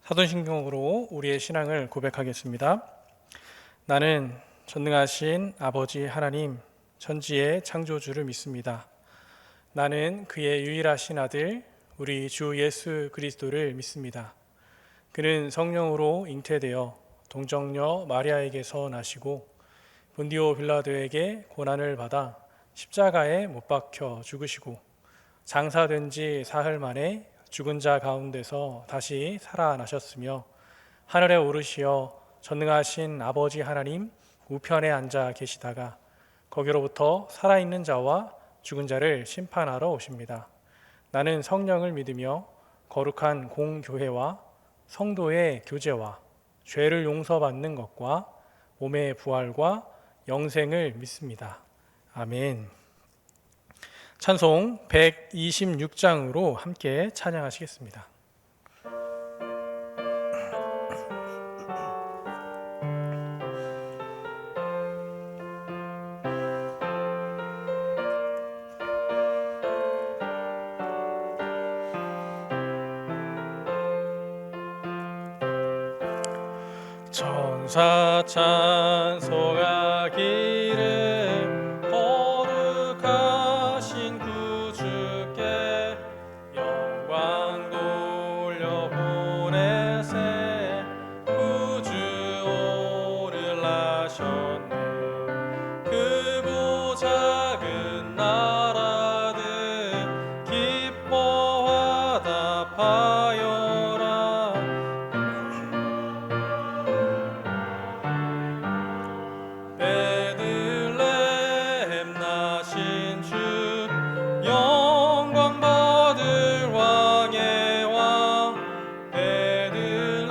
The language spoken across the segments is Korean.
사도신경으로 우리의 신앙을 고백하겠습니다. 나는 전능하신 아버지 하나님, 천지의 창조주를 믿습니다. 나는 그의 유일하신 아들, 우리 주 예수 그리스도를 믿습니다. 그는 성령으로 잉태되어 동정녀 마리아에게서 나시고 본디오 빌라도에게 고난을 받아 십자가에 못 박혀 죽으시고 장사된 지 사흘 만에 죽은 자 가운데서 다시 살아나셨으며 하늘에 오르시어 전능하신 아버지 하나님 우편에 앉아 계시다가 거기로부터 살아있는 자와 죽은 자를 심판하러 오십니다. 나는 성령을 믿으며 거룩한 공교회와 성도의 교제와 죄를 용서받는 것과 몸의 부활과 영생을 믿습니다. 아멘. 찬송 126장으로 함께 찬양하시겠습니다. 천사 찬송하기를 거룩하신 구주께 영광 돌려보내세 구주 오르라셨네. 크고 작은 나라들 기뻐하다 파여라. 베들레헴 나신 주 영광 받을 왕의 왕. 베들레헴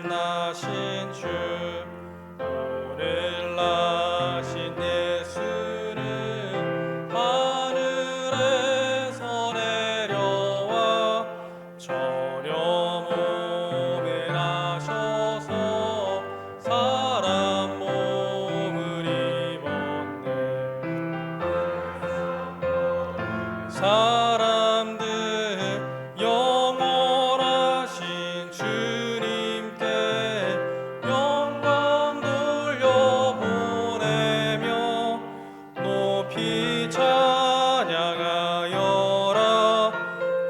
나신 주 오늘 나신 예수는 하늘에서 내려와 저녁 몸에 나셔서 사람 몸을 입었네. 사람들 영원하신 주님께 영광 돌려보내며 높이 찬양하여라.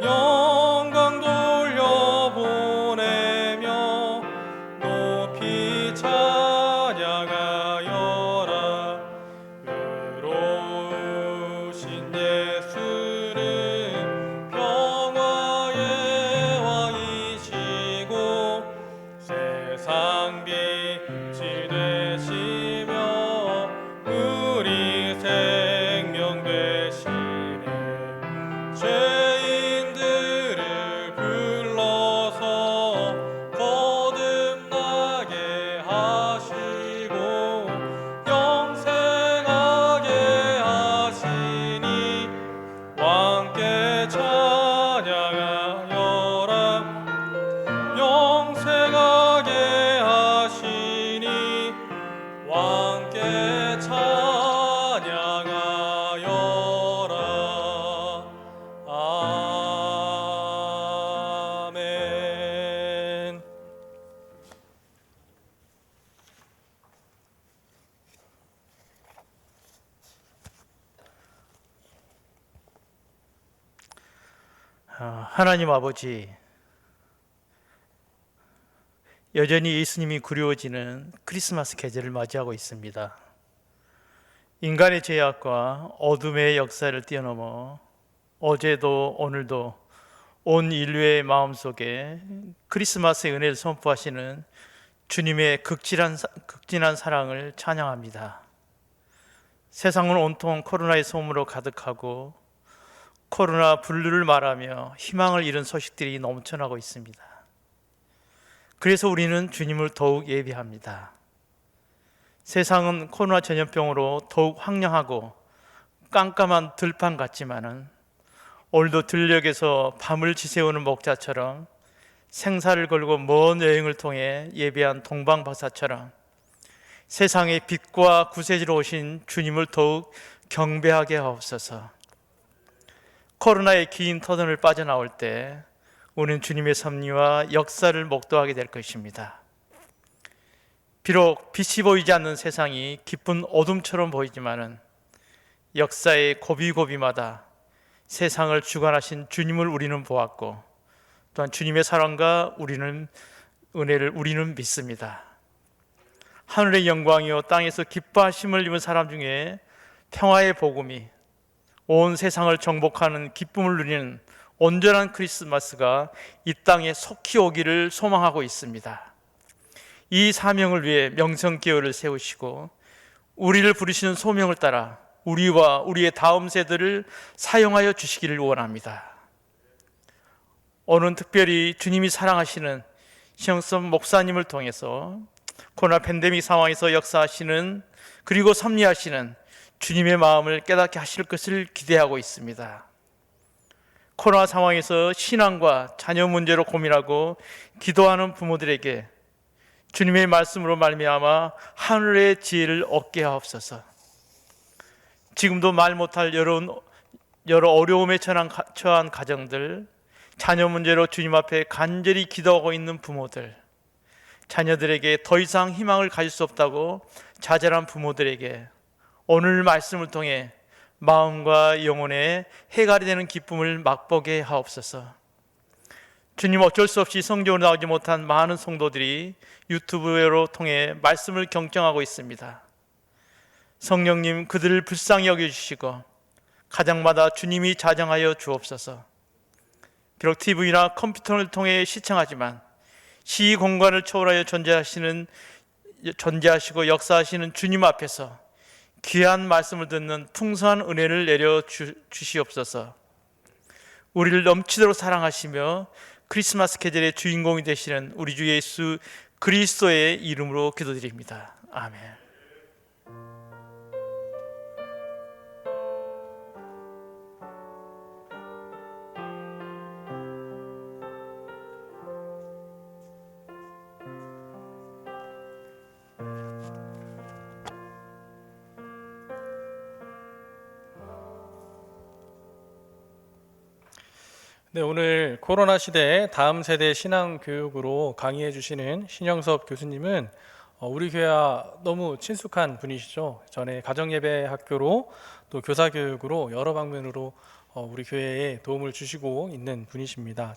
영광 돌려보내며 높이 찬양하여라. 의로우신 예수는 평화의 왕이시고 세상 빛이 되시며 우리 생명 되시네. 죄인들을 불러서 거듭나게 하시고 영생하게 하시니 왕께 찬양하여라. 영생하게 하시니 왕께 찬양하여라. 아멘. 하나님 아버지, 여전히 예수님이 그리워지는 크리스마스 계절을 맞이하고 있습니다. 인간의 죄악과 어둠의 역사를 뛰어넘어 어제도 오늘도 온 인류의 마음속에 크리스마스의 은혜를 선포하시는 주님의 극진한 사랑을 찬양합니다. 세상은 온통 코로나의 소음으로 가득하고 코로나 분류를 말하며 희망을 잃은 소식들이 넘쳐나고 있습니다. 그래서 우리는 주님을 더욱 예비합니다. 세상은 코로나 전염병으로 더욱 황량하고 깜깜한 들판 같지만은 오늘도 들녘에서 밤을 지새우는 목자처럼 생사를 걸고 먼 여행을 통해 예배한 동방박사처럼 세상의 빛과 구세주로 오신 주님을 더욱 경배하게 하옵소서. 코로나의 긴 터널을 빠져나올 때 우리는 주님의 섭리와 역사를 목도하게 될 것입니다. 비록 빛이 보이지 않는 세상이 깊은 어둠처럼 보이지만은 역사의 고비고비마다 세상을 주관하신 주님을 우리는 보았고, 또한 주님의 사랑과 은혜를 우리는 믿습니다. 하늘의 영광이요 땅에서 기뻐하심을 입은 사람 중에 평화의 복음이 온 세상을 정복하는 기쁨을 누리는 온전한 크리스마스가 이 땅에 속히 오기를 소망하고 있습니다. 이 사명을 위해 명성기호를 세우시고 우리를 부르시는 소명을 따라 우리와 우리의 다음 세대를 사용하여 주시기를 원합니다. 오늘 특별히 주님이 사랑하시는 신영섭 목사님을 통해서 코로나 팬데믹 상황에서 역사하시는, 그리고 섭리하시는 주님의 마음을 깨닫게 하실 것을 기대하고 있습니다. 코로나 상황에서 신앙과 자녀 문제로 고민하고 기도하는 부모들에게 주님의 말씀으로 말미암아 하늘의 지혜를 얻게 하옵소서. 지금도 말 못할 여러 어려움에 처한 가정들, 자녀 문제로 주님 앞에 간절히 기도하고 있는 부모들, 자녀들에게 더 이상 희망을 가질 수 없다고 좌절한 부모들에게 오늘 말씀을 통해 마음과 영혼에 해갈이 되는 기쁨을 맛보게 하옵소서. 주님, 어쩔 수 없이 성경으로 나오지 못한 많은 성도들이 유튜브로 통해 말씀을 경청하고 있습니다. 성령님, 그들을 불쌍히 여겨주시고 가정마다 주님이 자정하여 주옵소서. 비록 TV나 컴퓨터를 통해 시청하지만 시의 공간을 초월하여 존재하시고 역사하시는 주님 앞에서 귀한 말씀을 듣는 풍성한 은혜를 내려 주시옵소서. 우리를 넘치도록 사랑하시며 크리스마스 계절의 주인공이 되시는 우리 주 예수 그리스도의 이름으로 기도드립니다. 아멘. 네, 오늘 코로나 시대의 다음 세대 신앙 교육으로 강의해 주시는 신영섭 교수님은 우리 교회와 너무 친숙한 분이시죠. 전에 가정예배 학교로 또 교사 교육으로 여러 방면으로 우리 교회에 도움을 주시고 있는 분이십니다.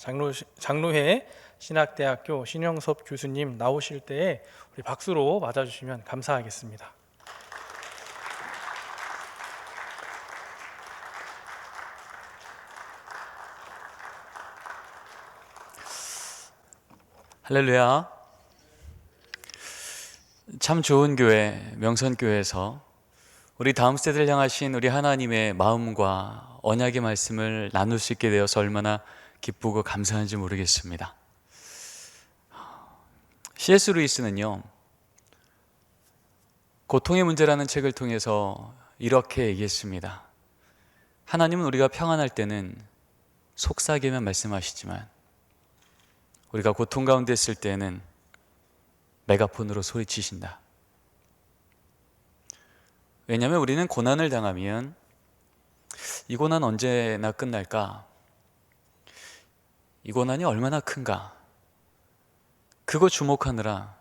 장로회 신학대학교 신영섭 교수님 나오실 때에 우리 박수로 맞아주시면 감사하겠습니다. 할렐루야. 참 좋은 교회, 명선교회에서 우리 다음 세대를 향하신 우리 하나님의 마음과 언약의 말씀을 나눌 수 있게 되어서 얼마나 기쁘고 감사한지 모르겠습니다. C.S. 루이스는요, 고통의 문제라는 책을 통해서 이렇게 얘기했습니다. 하나님은 우리가 평안할 때는 속삭이며 말씀하시지만 우리가 고통 가운데 있을 때는 메가폰으로 소리치신다. 왜냐하면 우리는 고난을 당하면 이 고난 언제나 끝날까? 이 고난이 얼마나 큰가? 그거 주목하느라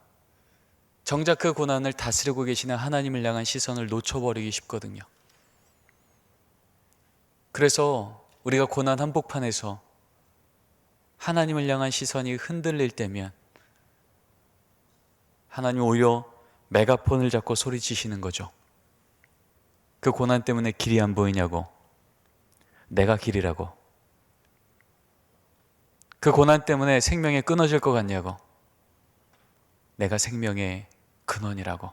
정작 그 고난을 다스리고 계시는 하나님을 향한 시선을 놓쳐버리기 쉽거든요. 그래서 우리가 고난 한복판에서 하나님을 향한 시선이 흔들릴 때면 하나님 오히려 메가폰을 잡고 소리치시는 거죠. 그 고난 때문에 길이 안 보이냐고. 내가 길이라고. 그 고난 때문에 생명이 끊어질 것 같냐고. 내가 생명의 근원이라고.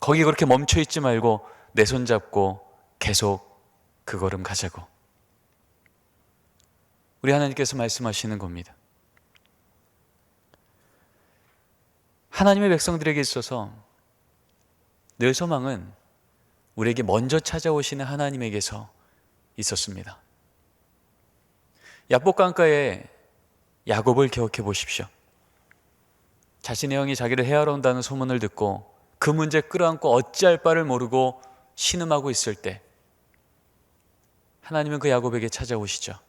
거기 그렇게 멈춰 있지 말고 내 손 잡고 계속 그 걸음 가자고. 우리 하나님께서 말씀하시는 겁니다. 하나님의 백성들에게 있어서 늘 소망은 우리에게 먼저 찾아오시는 하나님에게서 있었습니다. 야복강가에 야곱을 기억해 보십시오. 자신의 형이 자기를 해하러 온다는 소문을 듣고 그 문제 끌어안고 어찌할 바를 모르고 신음하고 있을 때 하나님은 그 야곱에게 찾아오시죠.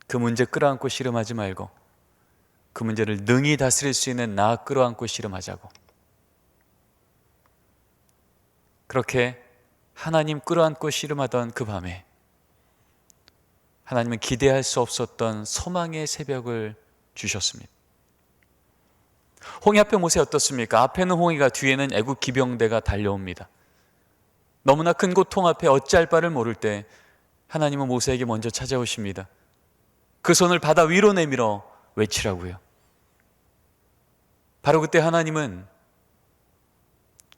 그 문제 끌어안고 씨름하지 말고 그 문제를 능히 다스릴 수 있는 나 끌어안고 씨름하자고. 그렇게 하나님 끌어안고 씨름하던 그 밤에 하나님은 기대할 수 없었던 소망의 새벽을 주셨습니다. 홍해 앞에 모세 어떻습니까? 앞에는 홍해가, 뒤에는 애국 기병대가 달려옵니다. 너무나 큰 고통 앞에 어찌할 바를 모를 때 하나님은 모세에게 먼저 찾아오십니다. 그 손을 바다 위로 내밀어 외치라고요. 바로 그때 하나님은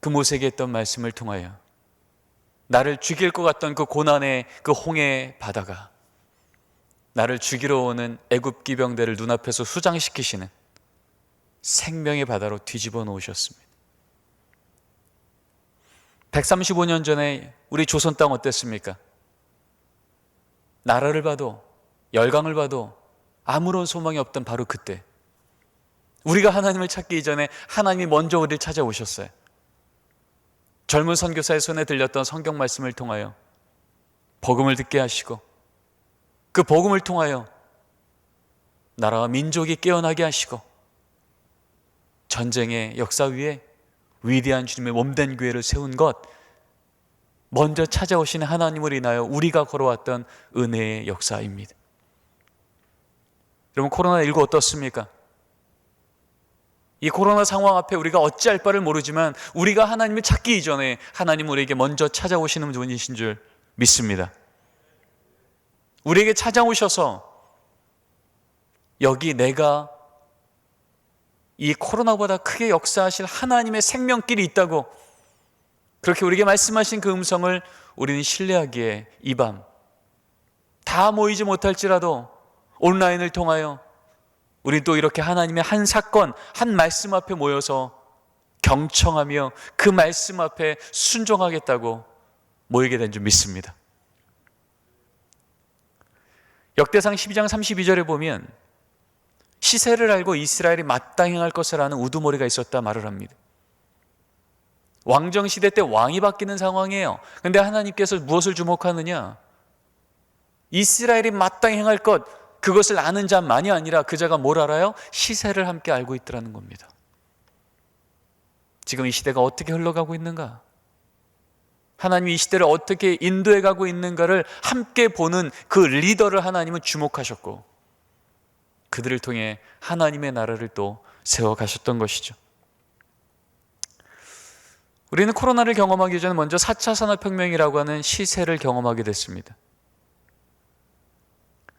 그 모세에게 했던 말씀을 통하여 나를 죽일 것 같던 그 고난의 그 홍해 바다가 나를 죽이러 오는 애굽 기병대를 눈앞에서 수장시키시는 생명의 바다로 뒤집어 놓으셨습니다. 135년 전에 우리 조선 땅 어땠습니까? 나라를 봐도 열강을 봐도 아무런 소망이 없던 바로 그때 우리가 하나님을 찾기 이전에 하나님이 먼저 우리를 찾아오셨어요. 젊은 선교사의 손에 들렸던 성경 말씀을 통하여 복음을 듣게 하시고 그 복음을 통하여 나라와 민족이 깨어나게 하시고 전쟁의 역사 위에 위대한 주님의 몸된 교회를 세운 것, 먼저 찾아오신 하나님을 인하여 우리가 걸어왔던 은혜의 역사입니다. 여러분, 코로나19 어떻습니까? 이 코로나 상황 앞에 우리가 어찌할 바를 모르지만 우리가 하나님을 찾기 이전에 하나님은 우리에게 먼저 찾아오시는 분이신 줄 믿습니다. 우리에게 찾아오셔서 여기 내가 이 코로나보다 크게 역사하실 하나님의 생명길이 있다고 그렇게 우리에게 말씀하신 그 음성을 우리는 신뢰하기에 이 밤 다 모이지 못할지라도 온라인을 통하여 우리 또 이렇게 하나님의 한 사건, 한 말씀 앞에 모여서 경청하며 그 말씀 앞에 순종하겠다고 모이게 된 줄 믿습니다. 역대상 12장 32절에 보면 시세를 알고 이스라엘이 마땅히 행할 것을 아는 우두머리가 있었다 말을 합니다. 왕정시대 때 왕이 바뀌는 상황이에요. 그런데 하나님께서 무엇을 주목하느냐? 이스라엘이 마땅히 행할 것, 그것을 아는 자만이 아니라 그 자가 뭘 알아요? 시세를 함께 알고 있더라는 겁니다. 지금 이 시대가 어떻게 흘러가고 있는가? 하나님이 이 시대를 어떻게 인도해 가고 있는가를 함께 보는 그 리더를 하나님은 주목하셨고 그들을 통해 하나님의 나라를 또 세워가셨던 것이죠. 우리는 코로나를 경험하기 전에 먼저 4차 산업혁명이라고 하는 시세를 경험하게 됐습니다.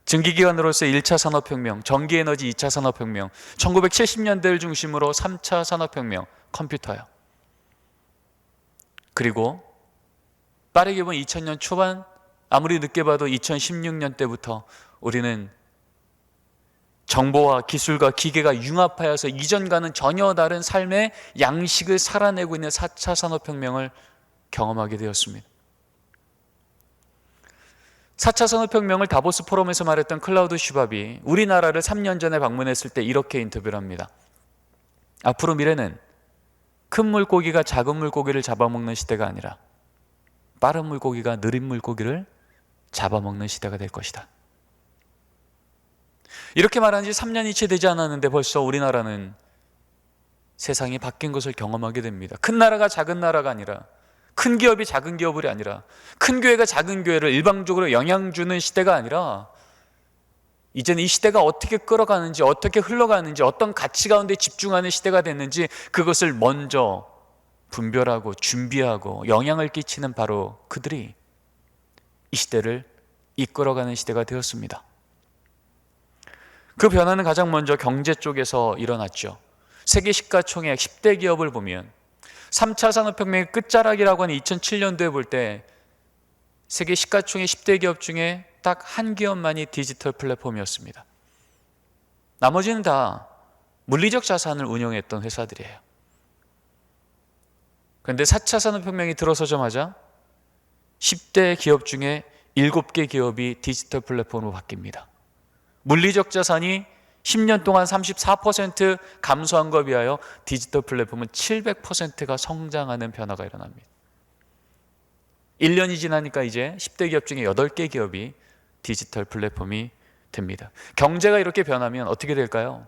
증기기관으로서 1차 산업혁명, 전기에너지 2차 산업혁명, 1970년대를 중심으로 3차 산업혁명, 컴퓨터요. 그리고 빠르게 보면 2000년 초반, 아무리 늦게 봐도 2016년 때부터 우리는 정보와 기술과 기계가 융합하여서 이전과는 전혀 다른 삶의 양식을 살아내고 있는 4차 산업혁명을 경험하게 되었습니다. 4차 산업혁명을 다보스 포럼에서 말했던 클라우드 슈밥이 우리나라를 3년 전에 방문했을 때 이렇게 인터뷰를 합니다. 앞으로 미래는 큰 물고기가 작은 물고기를 잡아먹는 시대가 아니라 빠른 물고기가 느린 물고기를 잡아먹는 시대가 될 것이다. 이렇게 말한 지 3년이 채 되지 않았는데 벌써 우리나라는 세상이 바뀐 것을 경험하게 됩니다. 큰 나라가 작은 나라가 아니라, 큰 기업이 작은 기업이 아니라, 큰 교회가 작은 교회를 일방적으로 영향 주는 시대가 아니라 이제는 이 시대가 어떻게 끌어가는지, 어떻게 흘러가는지, 어떤 가치 가운데 집중하는 시대가 됐는지 그것을 먼저 분별하고 준비하고 영향을 끼치는 바로 그들이 이 시대를 이끌어가는 시대가 되었습니다. 그 변화는 가장 먼저 경제 쪽에서 일어났죠. 세계 시가총액 10대 기업을 보면 3차 산업혁명의 끝자락이라고 하는 2007년도에 볼 때 세계 시가총액 10대 기업 중에 딱 한 기업만이 디지털 플랫폼이었습니다. 나머지는 다 물리적 자산을 운영했던 회사들이에요. 그런데 4차 산업혁명이 들어서자마자 10대 기업 중에 7개 기업이 디지털 플랫폼으로 바뀝니다. 물리적 자산이 10년 동안 34% 감소한 것에 비하여 디지털 플랫폼은 700%가 성장하는 변화가 일어납니다. 1년이 지나니까 이제 10대 기업 중에 8개 기업이 디지털 플랫폼이 됩니다. 경제가 이렇게 변하면 어떻게 될까요?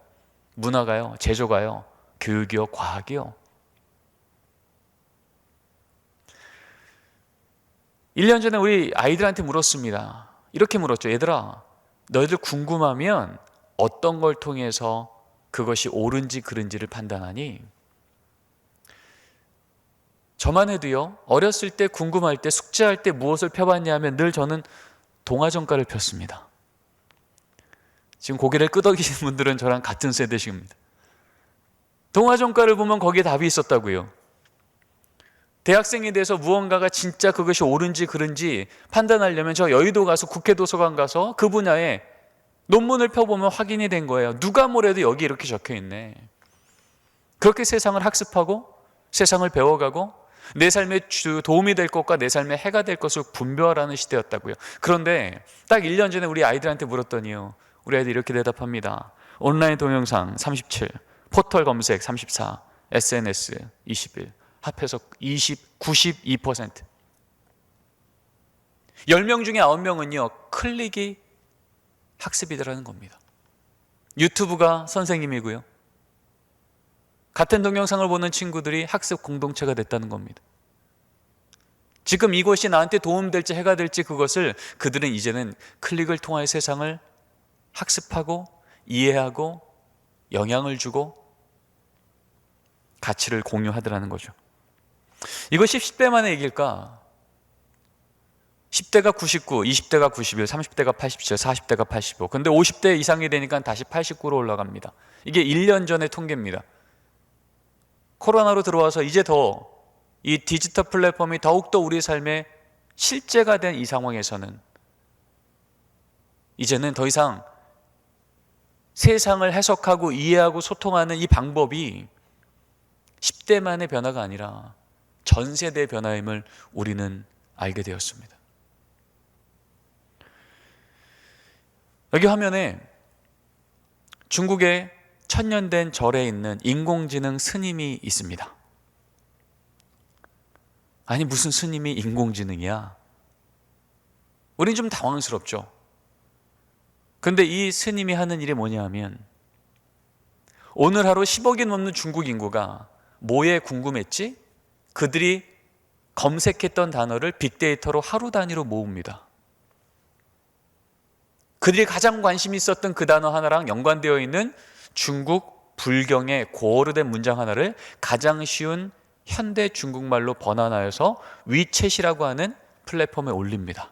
문화가요, 제조가요, 교육이요, 과학이요. 1년 전에 우리 아이들한테 물었습니다. 이렇게 물었죠. 얘들아, 너희들 궁금하면 어떤 걸 통해서 그것이 옳은지 그른지를 판단하니? 저만 해도요, 어렸을 때 궁금할 때 숙제할 때 무엇을 펴봤냐 하면 늘 저는 동화전가를 폈습니다. 지금 고개를 끄덕이시는 분들은 저랑 같은 세대십니다. 동화전가를 보면 거기에 답이 있었다고요. 대학생이 돼서 무언가가 진짜 그것이 옳은지 그른지 판단하려면 저 여의도 가서 국회 도서관 가서 그 분야에 논문을 펴보면 확인이 된 거예요. 누가 뭐래도 여기 이렇게 적혀 있네. 그렇게 세상을 학습하고 세상을 배워가고 내 삶에 도움이 될 것과 내 삶에 해가 될 것을 분별하는 시대였다고요. 그런데 딱 1년 전에 우리 아이들한테 물었더니요, 우리 아이들이 이렇게 대답합니다. 온라인 동영상 37, 포털 검색 34, SNS 21, 합해서 92%. 10명 중에 9명은요 클릭이 학습이라는 겁니다. 유튜브가 선생님이고요, 같은 동영상을 보는 친구들이 학습 공동체가 됐다는 겁니다. 지금 이것이 나한테 도움될지 해가 될지 그것을 그들은 이제는 클릭을 통하여 세상을 학습하고 이해하고 영향을 주고 가치를 공유하더라는 거죠. 이것이 10대만의 얘기일까? 10대가 99, 20대가 91, 30대가 87, 40대가 85. 근데 50대 이상이 되니까 다시 89로 올라갑니다. 이게 1년 전의 통계입니다. 코로나로 들어와서 이제 더 이 디지털 플랫폼이 더욱더 우리 삶의 실제가 된 이 상황에서는 이제는 더 이상 세상을 해석하고 이해하고 소통하는 이 방법이 10대만의 변화가 아니라 전 세대의 변화임을 우리는 알게 되었습니다. 여기 화면에 중국의 천년된 절에 있는 인공지능 스님이 있습니다. 아니, 무슨 스님이 인공지능이야? 우린 좀 당황스럽죠. 근데 이 스님이 하는 일이 뭐냐 하면 오늘 하루 10억이 넘는 중국 인구가 뭐에 궁금했지? 그들이 검색했던 단어를 빅데이터로 하루 단위로 모읍니다. 그들이 가장 관심이 있었던 그 단어 하나랑 연관되어 있는 중국 불경의 고어로 문장 하나를 가장 쉬운 현대 중국말로 번안하여서 위챗이라고 하는 플랫폼에 올립니다.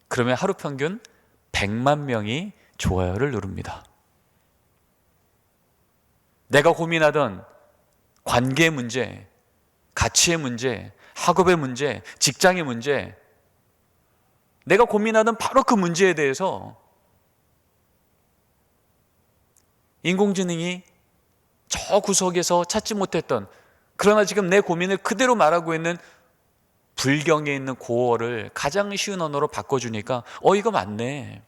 그러면 하루 평균 100만 명이 좋아요를 누릅니다. 내가 고민하던 관계의 문제, 가치의 문제, 학업의 문제, 직장의 문제, 내가 고민하던 바로 그 문제에 대해서 인공지능이 저 구석에서 찾지 못했던, 그러나 지금 내 고민을 그대로 말하고 있는 불경에 있는 고어를 가장 쉬운 언어로 바꿔주니까 이거 맞네.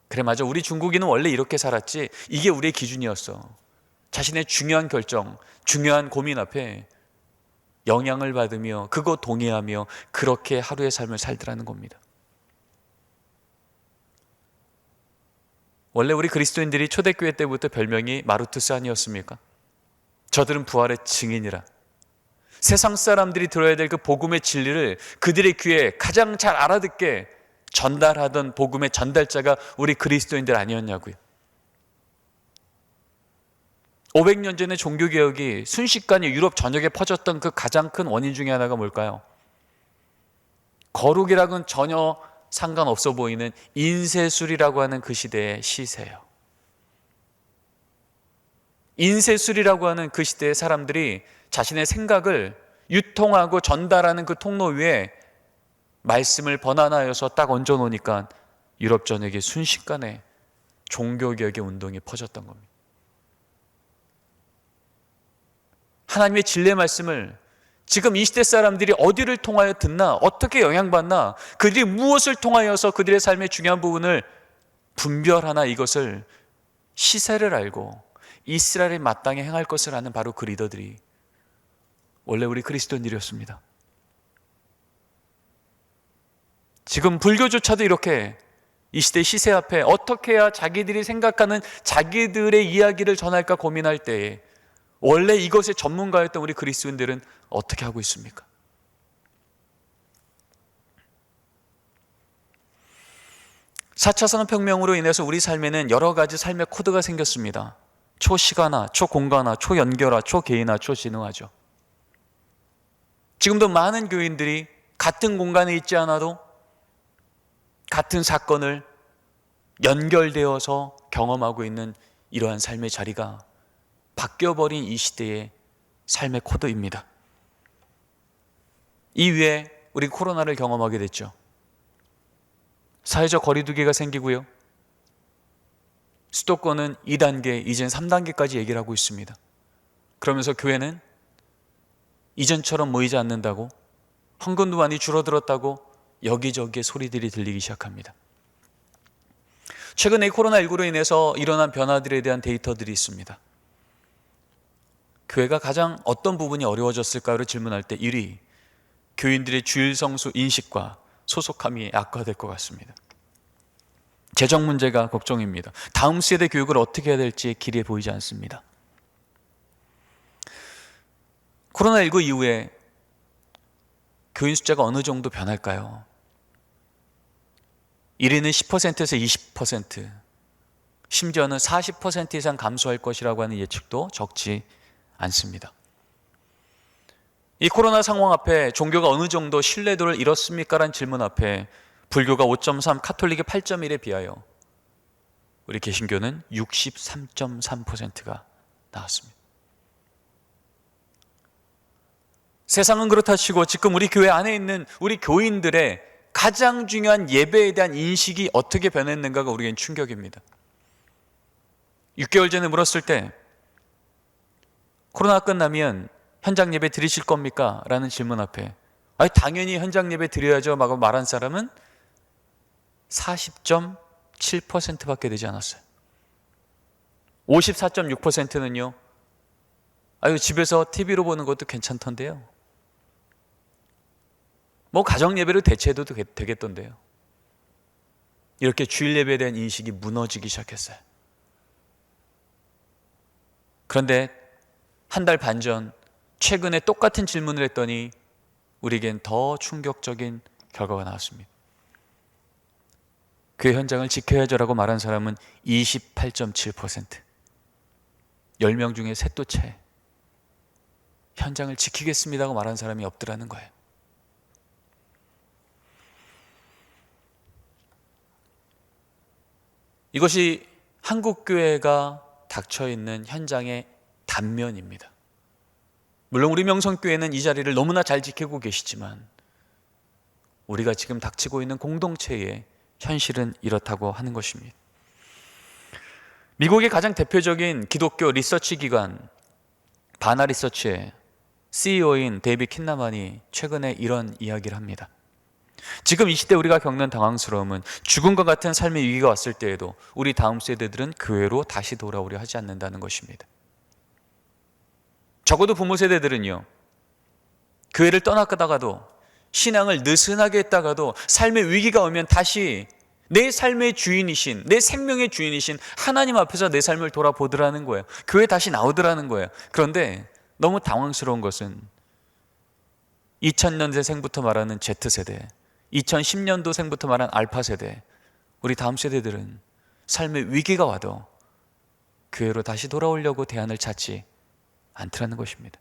그래, 맞아. 우리 중국인은 원래 이렇게 살았지. 이게 우리의 기준이었어. 자신의 중요한 결정, 중요한 고민 앞에 영향을 받으며 그거 동의하며 그렇게 하루의 삶을 살더라는 겁니다. 원래 우리 그리스도인들이 초대교회 때부터 별명이 마르투스 아니었습니까? 저들은 부활의 증인이라. 세상 사람들이 들어야 될 그 복음의 진리를 그들의 귀에 가장 잘 알아듣게 전달하던 복음의 전달자가 우리 그리스도인들 아니었냐고요. 500년 전에 종교개혁이 순식간에 유럽 전역에 퍼졌던 그 가장 큰 원인 중에 하나가 뭘까요? 거룩이랑은 전혀 상관없어 보이는 인쇄술이라고 하는 그 시대의 시세예요. 인쇄술이라고 하는 그 시대의 사람들이 자신의 생각을 유통하고 전달하는 그 통로 위에 말씀을 번안하여서 딱 얹어놓으니까 유럽 전역에 순식간에 종교개혁의 운동이 퍼졌던 겁니다. 하나님의 진리의 말씀을 지금 이 시대 사람들이 어디를 통하여 듣나, 어떻게 영향받나, 그들이 무엇을 통하여서 그들의 삶의 중요한 부분을 분별하나, 이것을 시세를 알고 이스라엘에 마땅히 행할 것을 아는 바로 그 리더들이 원래 우리 그리스도인들이었습니다. 지금 불교조차도 이렇게 이 시대 시세 앞에 어떻게 해야 자기들이 생각하는 자기들의 이야기를 전할까 고민할 때에 원래 이것의 전문가였던 우리 그리스도인들은 어떻게 하고 있습니까? 사 차 산업혁명으로 인해서 우리 삶에는 여러 가지 삶의 코드가 생겼습니다. 초시간화, 초공간화, 초연결화, 초개인화, 초진화죠. 지금도 많은 교인들이 같은 공간에 있지 않아도 같은 사건을 연결되어서 경험하고 있는 이러한 삶의 자리가 바뀌어버린 이 시대의 삶의 코드입니다. 이후에 우리 코로나를 경험하게 됐죠. 사회적 거리두기가 생기고요. 수도권은 2단계, 이젠 3단계까지 얘기를 하고 있습니다. 그러면서 교회는 이전처럼 모이지 않는다고, 헌금도 많이 줄어들었다고 여기저기에 소리들이 들리기 시작합니다. 최근에 코로나19로 인해서 일어난 변화들에 대한 데이터들이 있습니다. 교회가 가장 어떤 부분이 어려워졌을까를 질문할 때 1위, 교인들의 주일 성수 인식과 소속함이 악화될 것 같습니다. 재정 문제가 걱정입니다. 다음 세대 교육을 어떻게 해야 될지 길이 보이지 않습니다. 코로나19 이후에 교인 숫자가 어느 정도 변할까요? 1위는 10%에서 20%, 심지어는 40% 이상 감소할 것이라고 하는 예측도 적지 않습니다. 이 코로나 상황 앞에 종교가 어느 정도 신뢰도를 잃었습니까? 라는 질문 앞에 불교가 5.3, 카톨릭이 8.1에 비하여 우리 개신교는 63.3%가 나왔습니다. 세상은 그렇다 치고 지금 우리 교회 안에 있는 우리 교인들의 가장 중요한 예배에 대한 인식이 어떻게 변했는가가 우리에겐 충격입니다. 6개월 전에 물었을 때 코로나 끝나면 현장 예배 드리실 겁니까? 라는 질문 앞에 당연히 현장 예배 드려야죠 라고 말한 사람은 40.7%밖에 되지 않았어요. 54.6%는요 집에서 TV로 보는 것도 괜찮던데요, 뭐 가정 예배로 대체해도 되겠던데요. 이렇게 주일 예배에 대한 인식이 무너지기 시작했어요. 그런데 한 달 반 전 최근에 똑같은 질문을 했더니 우리에겐 더 충격적인 결과가 나왔습니다. 교회 현장을 지켜야죠라고 말한 사람은 28.7%, 10명 중에 셋도 채 현장을 지키겠습니다고 말한 사람이 없더라는 거예요. 이것이 한국교회가 닥쳐있는 현장의 단면입니다. 물론 우리 명성교회는 이 자리를 너무나 잘 지키고 계시지만 우리가 지금 닥치고 있는 공동체의 현실은 이렇다고 하는 것입니다. 미국의 가장 대표적인 기독교 리서치 기관 바나 리서치의 CEO인 데이비 킨나만이 최근에 이런 이야기를 합니다. 지금 이 시대 우리가 겪는 당황스러움은 죽음과 같은 삶의 위기가 왔을 때에도 우리 다음 세대들은 교회로 다시 돌아오려 하지 않는다는 것입니다. 적어도 부모 세대들은요, 교회를 떠나다가도 신앙을 느슨하게 했다가도 삶의 위기가 오면 다시 내 삶의 주인이신, 내 생명의 주인이신 하나님 앞에서 내 삶을 돌아보더라는 거예요. 교회 다시 나오더라는 거예요. 그런데 너무 당황스러운 것은 2000년대생부터 말하는 Z세대, 2010년도생부터 말하는 알파세대, 우리 다음 세대들은 삶의 위기가 와도 교회로 다시 돌아오려고 대안을 찾지 않더라는 것입니다.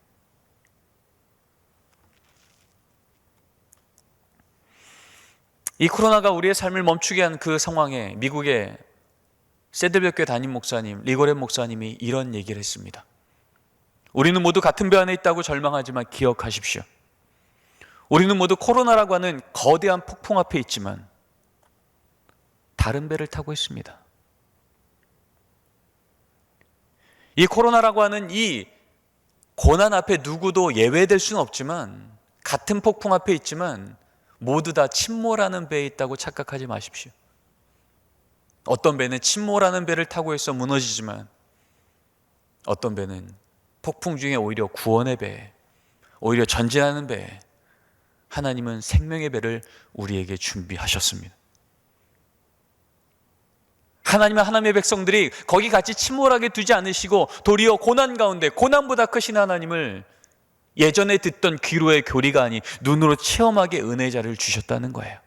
이 코로나가 우리의 삶을 멈추게 한 그 상황에 미국의 세들백교회 담임 목사님 리고렌 목사님이 이런 얘기를 했습니다. 우리는 모두 같은 배 안에 있다고 절망하지만 기억하십시오. 우리는 모두 코로나라고 하는 거대한 폭풍 앞에 있지만 다른 배를 타고 있습니다. 이 코로나라고 하는 이 고난 앞에 누구도 예외될 수는 없지만 같은 폭풍 앞에 있지만 모두 다 침몰하는 배에 있다고 착각하지 마십시오. 어떤 배는 침몰하는 배를 타고 있어 무너지지만 어떤 배는 폭풍 중에 오히려 구원의 배, 오히려 전진하는 배, 하나님은 생명의 배를 우리에게 준비하셨습니다. 하나님의 백성들이 거기 같이 침몰하게 두지 않으시고 도리어 고난 가운데 고난보다 크신 하나님을 예전에 듣던 귀로의 교리가 아닌 눈으로 체험하게 은혜의 자리를 주셨다는 거예요.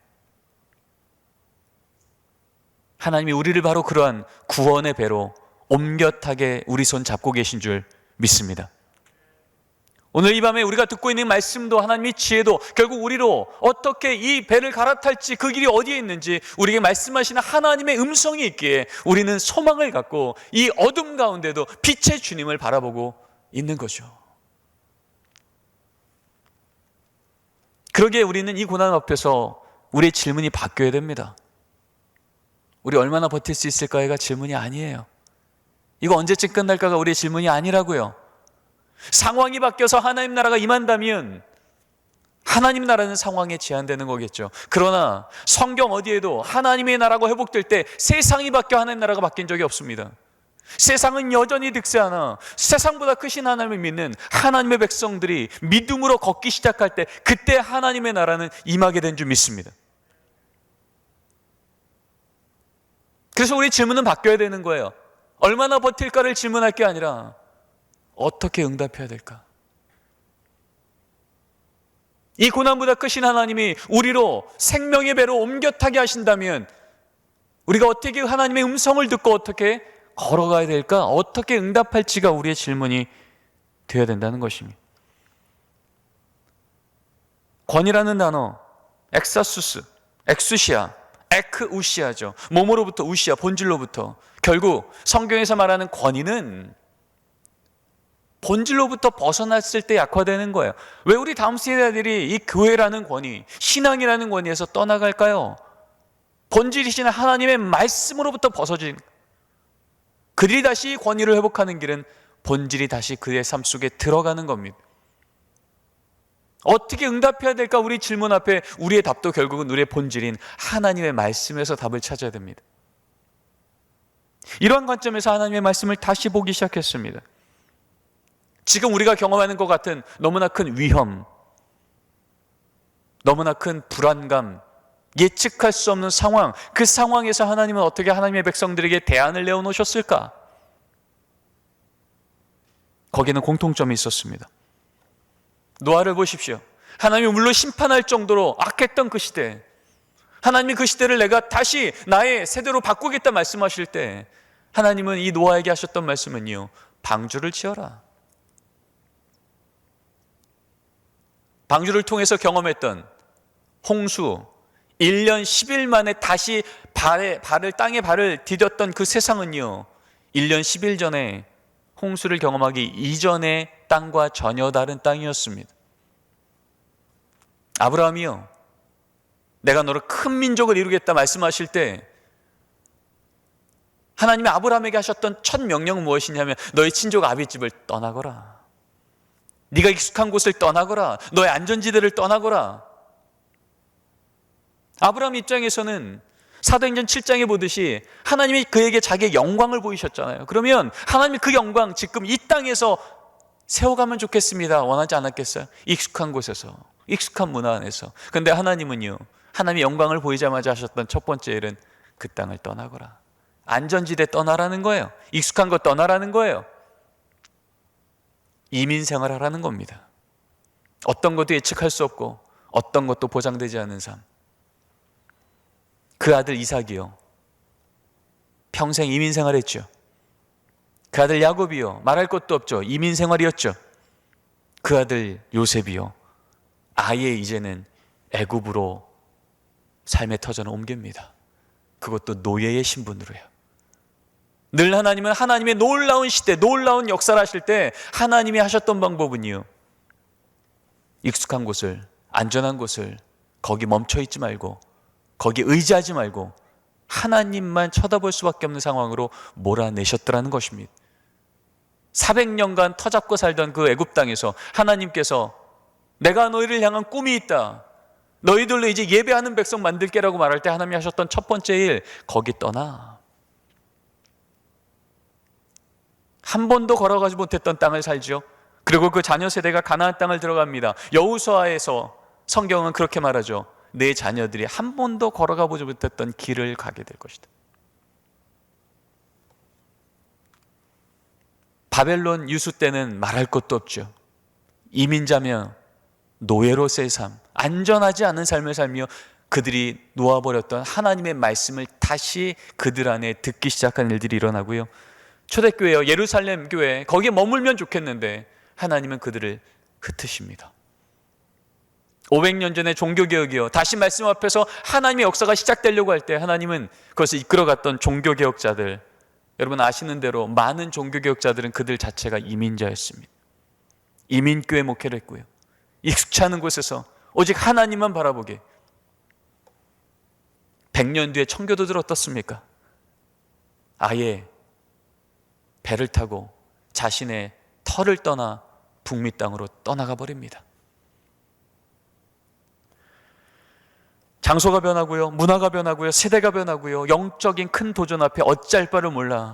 하나님이 우리를 바로 그러한 구원의 배로 옴곁하게 우리 손 잡고 계신 줄 믿습니다. 오늘 이 밤에 우리가 듣고 있는 말씀도 하나님의 지혜도 결국 우리로 어떻게 이 배를 갈아탈지 그 길이 어디에 있는지 우리에게 말씀하시는 하나님의 음성이 있기에 우리는 소망을 갖고 이 어둠 가운데도 빛의 주님을 바라보고 있는 거죠. 그러기에 우리는 이 고난 앞에서 우리의 질문이 바뀌어야 됩니다. 우리 얼마나 버틸 수 있을까가 질문이 아니에요. 이거 언제쯤 끝날까가 우리의 질문이 아니라고요. 상황이 바뀌어서 하나님 나라가 임한다면 하나님 나라는 상황에 제한되는 거겠죠. 그러나 성경 어디에도 하나님의 나라가 회복될 때 세상이 바뀌어 하나님 나라가 바뀐 적이 없습니다. 세상은 여전히 득세하나 세상보다 크신 하나님을 믿는 하나님의 백성들이 믿음으로 걷기 시작할 때 그때 하나님의 나라는 임하게 된 줄 믿습니다. 그래서 우리 질문은 바뀌어야 되는 거예요. 얼마나 버틸까를 질문할 게 아니라 어떻게 응답해야 될까? 이 고난보다 크신 하나님이 우리로 생명의 배로 옴겨타게 하신다면 우리가 어떻게 하나님의 음성을 듣고 어떻게 걸어가야 될까? 어떻게 응답할지가 우리의 질문이 되어야 된다는 것입니다. 권이라는 단어, 엑사수스, 엑수시아, 에크우시아죠. 몸으로부터 우시아, 본질로부터. 결국 성경에서 말하는 권위는 본질로부터 벗어났을 때 약화되는 거예요. 왜 우리 다음 세대들이 이 교회라는 권위, 신앙이라는 권위에서 떠나갈까요? 본질이신 하나님의 말씀으로부터 벗어진 그들이 다시 권위를 회복하는 길은 본질이 다시 그의 삶 속에 들어가는 겁니다. 어떻게 응답해야 될까? 우리 질문 앞에 우리의 답도 결국은 우리의 본질인 하나님의 말씀에서 답을 찾아야 됩니다. 이러한 관점에서 하나님의 말씀을 다시 보기 시작했습니다. 지금 우리가 경험하는 것 같은 너무나 큰 위험, 너무나 큰 불안감, 예측할 수 없는 상황, 그 상황에서 하나님은 어떻게 하나님의 백성들에게 대안을 내어놓으셨을까? 거기는 공통점이 있었습니다. 노아를 보십시오. 하나님이 물론 심판할 정도로 악했던 그 시대, 하나님이 그 시대를 내가 다시 나의 세대로 바꾸겠다 말씀하실 때 하나님은 이 노아에게 하셨던 말씀은요, 방주를 지어라. 방주를 통해서 경험했던 홍수, 1년 10일 만에 다시 땅에 발을 디뎠던 그 세상은요, 1년 10일 전에 홍수를 경험하기 이전의 땅과 전혀 다른 땅이었습니다. 아브라함이요, 내가 너를 큰 민족을 이루겠다 말씀하실 때 하나님이 아브라함에게 하셨던 첫 명령은 무엇이냐면 너의 친족 아비집을 떠나거라. 네가 익숙한 곳을 떠나거라. 너의 안전지대를 떠나거라. 아브라함 입장에서는 사도행전 7장에 보듯이 하나님이 그에게 자기의 영광을 보이셨잖아요. 그러면 하나님이 그 영광 지금 이 땅에서 세워가면 좋겠습니다. 원하지 않았겠어요? 익숙한 곳에서, 익숙한 문화 안에서. 그런데 하나님은요, 하나님의 영광을 보이자마자 하셨던 첫 번째 일은 그 땅을 떠나거라. 안전지대 떠나라는 거예요. 익숙한 것 떠나라는 거예요. 이민생활 하라는 겁니다. 어떤 것도 예측할 수 없고 어떤 것도 보장되지 않는 삶. 그 아들 이삭이요, 평생 이민생활했죠. 그 아들 야곱이요, 말할 것도 없죠. 이민생활이었죠. 그 아들 요셉이요, 아예 이제는 애굽으로 삶의 터전을 옮깁니다. 그것도 노예의 신분으로요. 늘 하나님은 하나님의 놀라운 시대, 놀라운 역사를 하실 때 하나님이 하셨던 방법은요, 익숙한 곳을, 안전한 곳을 거기 멈춰 있지 말고 거기 의지하지 말고 하나님만 쳐다볼 수밖에 없는 상황으로 몰아내셨더라는 것입니다. 400년간 터잡고 살던 그 애굽 땅에서 하나님께서 내가 너희를 향한 꿈이 있다, 너희들로 이제 예배하는 백성 만들게라고 말할 때 하나님이 하셨던 첫 번째 일, 거기 떠나. 한 번도 걸어가지 못했던 땅을 살죠. 그리고 그 자녀 세대가 가나안 땅을 들어갑니다. 여호수아에서 성경은 그렇게 말하죠. 내 자녀들이 한 번도 걸어가 보지 못했던 길을 가게 될 것이다. 바벨론 유수 때는 말할 것도 없죠. 이민자며 노예로서의 삶, 안전하지 않은 삶을 살며 그들이 놓아버렸던 하나님의 말씀을 다시 그들 안에 듣기 시작한 일들이 일어나고요. 초대교회요, 예루살렘 교회, 거기에 머물면 좋겠는데 하나님은 그들을 흩으십니다. 500년 전에 종교개혁이요, 다시 말씀 앞에서 하나님의 역사가 시작되려고 할 때 하나님은 그것을 이끌어갔던 종교개혁자들, 여러분 아시는 대로 많은 종교개혁자들은 그들 자체가 이민자였습니다. 이민교회 목회를 했고요, 익숙치 않은 곳에서 오직 하나님만 바라보게. 100년 뒤에 청교도들 어떻습니까? 아예 배를 타고 자신의 터를 떠나 북미 땅으로 떠나가 버립니다. 장소가 변하고요, 문화가 변하고요, 세대가 변하고요, 영적인 큰 도전 앞에 어찌할 바를 몰라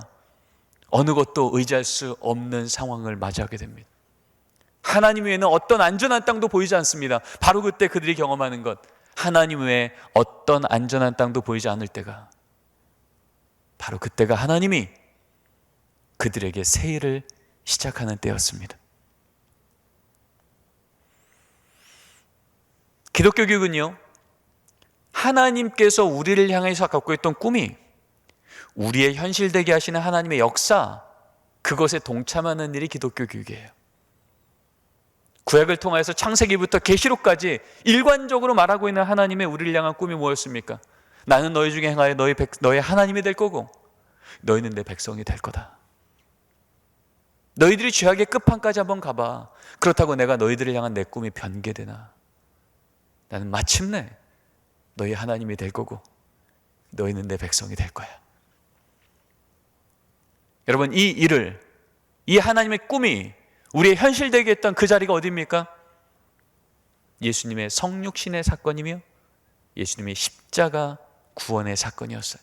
어느 것도 의지할 수 없는 상황을 맞이하게 됩니다. 하나님 외에는 어떤 안전한 땅도 보이지 않습니다. 바로 그때 그들이 경험하는 것, 하나님 외에 어떤 안전한 땅도 보이지 않을 때가, 바로 그때가 하나님이 그들에게 새 일을 시작하는 때였습니다. 기독교 교육은요, 하나님께서 우리를 향해서 갖고 있던 꿈이 우리의 현실되게 하시는 하나님의 역사, 그것에 동참하는 일이 기독교 교육이에요. 구약을 통해서 창세기부터 계시록까지 일관적으로 말하고 있는 하나님의 우리를 향한 꿈이 뭐였습니까? 나는 너희 중에 행하여 너의 하나님이 될 거고 너희는 내 백성이 될 거다. 너희들이 죄악의 끝판까지 한번 가봐. 그렇다고 내가 너희들을 향한 내 꿈이 변개되나? 나는 마침내 너희 하나님이 될 거고 너희는 내 백성이 될 거야. 여러분, 이 일을, 이 하나님의 꿈이 우리의 현실되게 했던 그 자리가 어디입니까? 예수님의 성육신의 사건이며 예수님의 십자가 구원의 사건이었어요.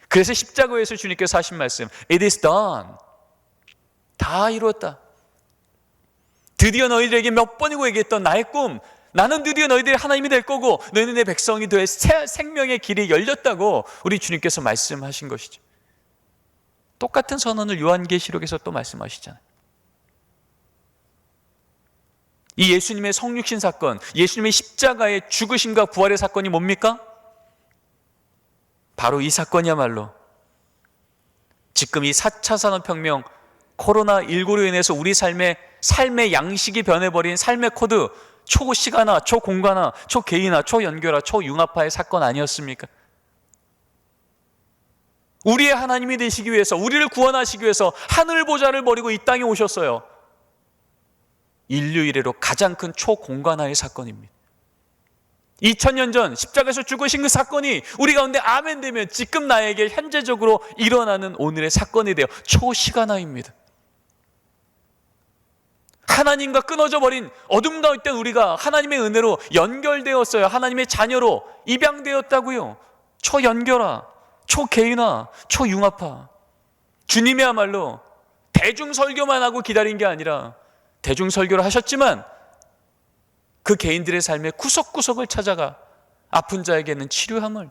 그래서 십자가에서 주님께서 하신 말씀, It is done. 다 이루었다. 드디어 너희들에게 몇 번이고 얘기했던 나의 꿈, 나는 드디어 너희들이 하나님이 될 거고 너희는 내 백성이 될 새 생명의 길이 열렸다고 우리 주님께서 말씀하신 것이죠. 똑같은 선언을 요한계시록에서 또 말씀하시잖아요. 이 예수님의 성육신 사건, 예수님의 십자가의 죽으심과 부활의 사건이 뭡니까? 바로 이 사건이야말로 지금 이 4차 산업혁명, 코로나19로 인해서 우리 삶의 양식이 변해버린 삶의 코드, 초시간화, 초공간화, 초개인화, 초연결화, 초융합화의 사건 아니었습니까? 우리의 하나님이 되시기 위해서, 우리를 구원하시기 위해서 하늘 보좌를 버리고 이 땅에 오셨어요. 인류 이래로 가장 큰 초공간화의 사건입니다. 2000년 전 십자가에서 죽으신 그 사건이 우리 가운데 아멘 되면 지금 나에게 현재적으로 일어나는 오늘의 사건이 되어 초시간화입니다. 하나님과 끊어져 버린 어둠 가운데 있던 우리가 하나님의 은혜로 연결되었어요. 하나님의 자녀로 입양되었다고요. 초연결화, 초개인화, 초융합화. 주님이야말로 대중설교만 하고 기다린 게 아니라 대중설교를 하셨지만 그 개인들의 삶의 구석구석을 찾아가 아픈 자에게는 치료함을,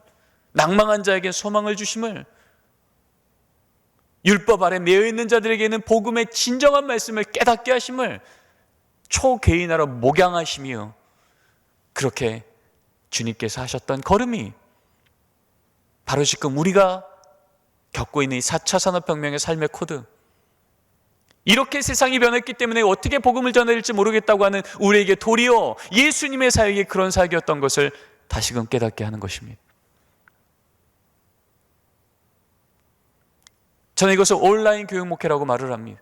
낭망한 자에게 소망을 주심을, 율법 아래 매여 있는 자들에게는 복음의 진정한 말씀을 깨닫게 하심을 초개인화로 목양하시며, 그렇게 주님께서 하셨던 걸음이 바로 지금 우리가 겪고 있는 이 4차 산업혁명의 삶의 코드, 이렇게 세상이 변했기 때문에 어떻게 복음을 전해야 될지 모르겠다고 하는 우리에게 도리어 예수님의 사역이 그런 사역이었던 것을 다시금 깨닫게 하는 것입니다. 저는 이것을 온라인 교육 목회라고 말을 합니다.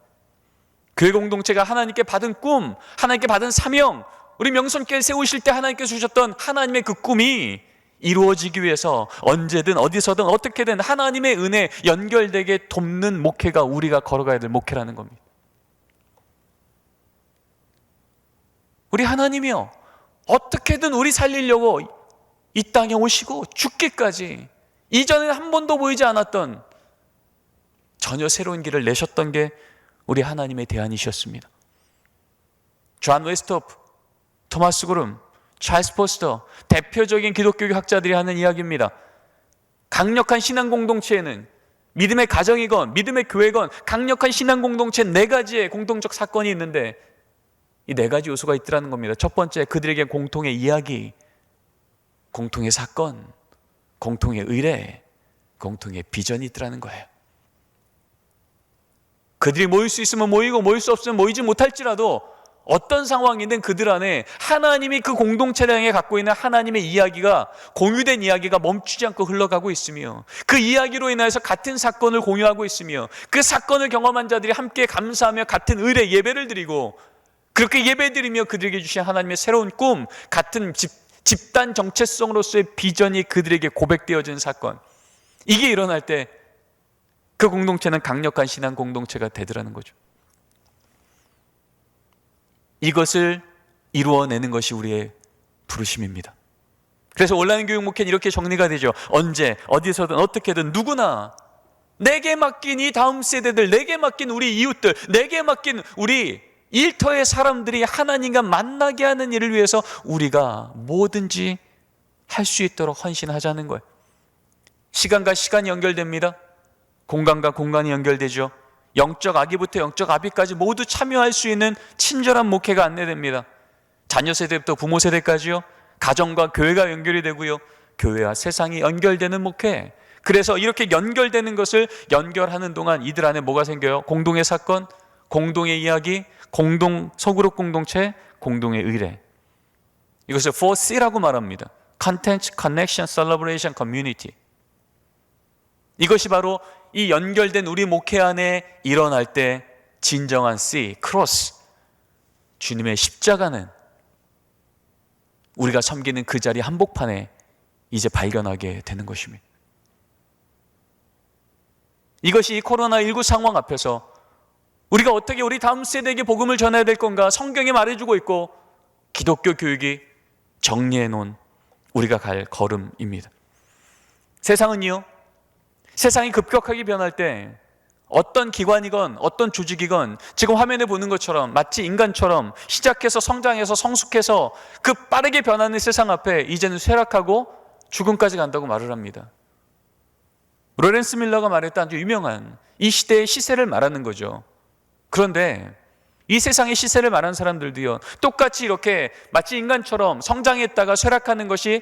교회 공동체가 하나님께 받은 꿈, 하나님께 받은 사명, 우리 명성교회 세우실 때 하나님께서 주셨던 하나님의 그 꿈이 이루어지기 위해서 언제든 어디서든 어떻게든 하나님의 은혜 연결되게 돕는 목회가 우리가 걸어가야 될 목회라는 겁니다. 우리 하나님이요, 어떻게든 우리 살리려고 이 땅에 오시고 죽기까지 이전에 한 번도 보이지 않았던 전혀 새로운 길을 내셨던 게 우리 하나님의 대안이셨습니다. 존 웨스토프, 토마스 그룸, 찰스 포스터, 대표적인 기독교 학자들이 하는 이야기입니다. 강력한 신앙 공동체에는 믿음의 가정이건 믿음의 교회건 강력한 신앙 공동체 네 가지의 공동적 사건이 있는데 이 네 가지 요소가 있더라는 겁니다. 첫 번째, 그들에게 공통의 이야기, 공통의 사건, 공통의 의뢰, 공통의 비전이 있더라는 거예요. 그들이 모일 수 있으면 모이고 모일 수 없으면 모이지 못할지라도 어떤 상황이든 그들 안에 하나님이 그 공동체를 향해 갖고 있는 하나님의 이야기가, 공유된 이야기가 멈추지 않고 흘러가고 있으며 그 이야기로 인해서 같은 사건을 공유하고 있으며 그 사건을 경험한 자들이 함께 감사하며 같은 의례 예배를 드리고 그렇게 예배드리며 그들에게 주신 하나님의 새로운 꿈, 같은 집단 정체성으로서의 비전이 그들에게 고백되어진 사건, 이게 일어날 때 그 공동체는 강력한 신앙 공동체가 되더라는 거죠. 이것을 이루어내는 것이 우리의 부르심입니다. 그래서 온라인 교육 목회는 이렇게 정리가 되죠. 언제 어디서든 어떻게든 누구나 내게 맡긴 이 다음 세대들, 내게 맡긴 우리 이웃들, 내게 맡긴 우리 일터의 사람들이 하나님과 만나게 하는 일을 위해서 우리가 뭐든지 할 수 있도록 헌신하자는 거예요. 시간과 시간이 연결됩니다. 공간과 공간이 연결되죠. 영적 아기부터 영적 아비까지 모두 참여할 수 있는 친절한 목회가 안내됩니다. 자녀 세대부터 부모 세대까지요. 가정과 교회가 연결이 되고요. 교회와 세상이 연결되는 목회. 그래서 이렇게 연결되는 것을 연결하는 동안 이들 안에 뭐가 생겨요? 공동의 사건, 공동의 이야기, 공동 소그룹 공동체, 공동의 의례. 이것을 4C라고 말합니다. Content, Connection, Celebration, Community. 이것이 바로 이 연결된 우리 목회 안에 일어날 때 진정한 C, 크로스, 주님의 십자가는 우리가 섬기는 그 자리 한복판에 이제 발견하게 되는 것입니다. 이것이 이 코로나19 상황 앞에서 우리가 어떻게 우리 다음 세대에게 복음을 전해야 될 건가 성경이 말해주고 있고 기독교 교육이 정리해 놓은 우리가 갈 걸음입니다. 세상은요, 세상이 급격하게 변할 때 어떤 기관이건 어떤 조직이건 지금 화면에 보는 것처럼 마치 인간처럼 시작해서 성장해서 성숙해서 그 빠르게 변하는 세상 앞에 이제는 쇠락하고 죽음까지 간다고 말을 합니다. 로렌스 밀러가 말했던 아주 유명한 이 시대의 시세를 말하는 거죠. 그런데 이 세상의 시세를 말하는 사람들도요, 똑같이 이렇게 마치 인간처럼 성장했다가 쇠락하는 것이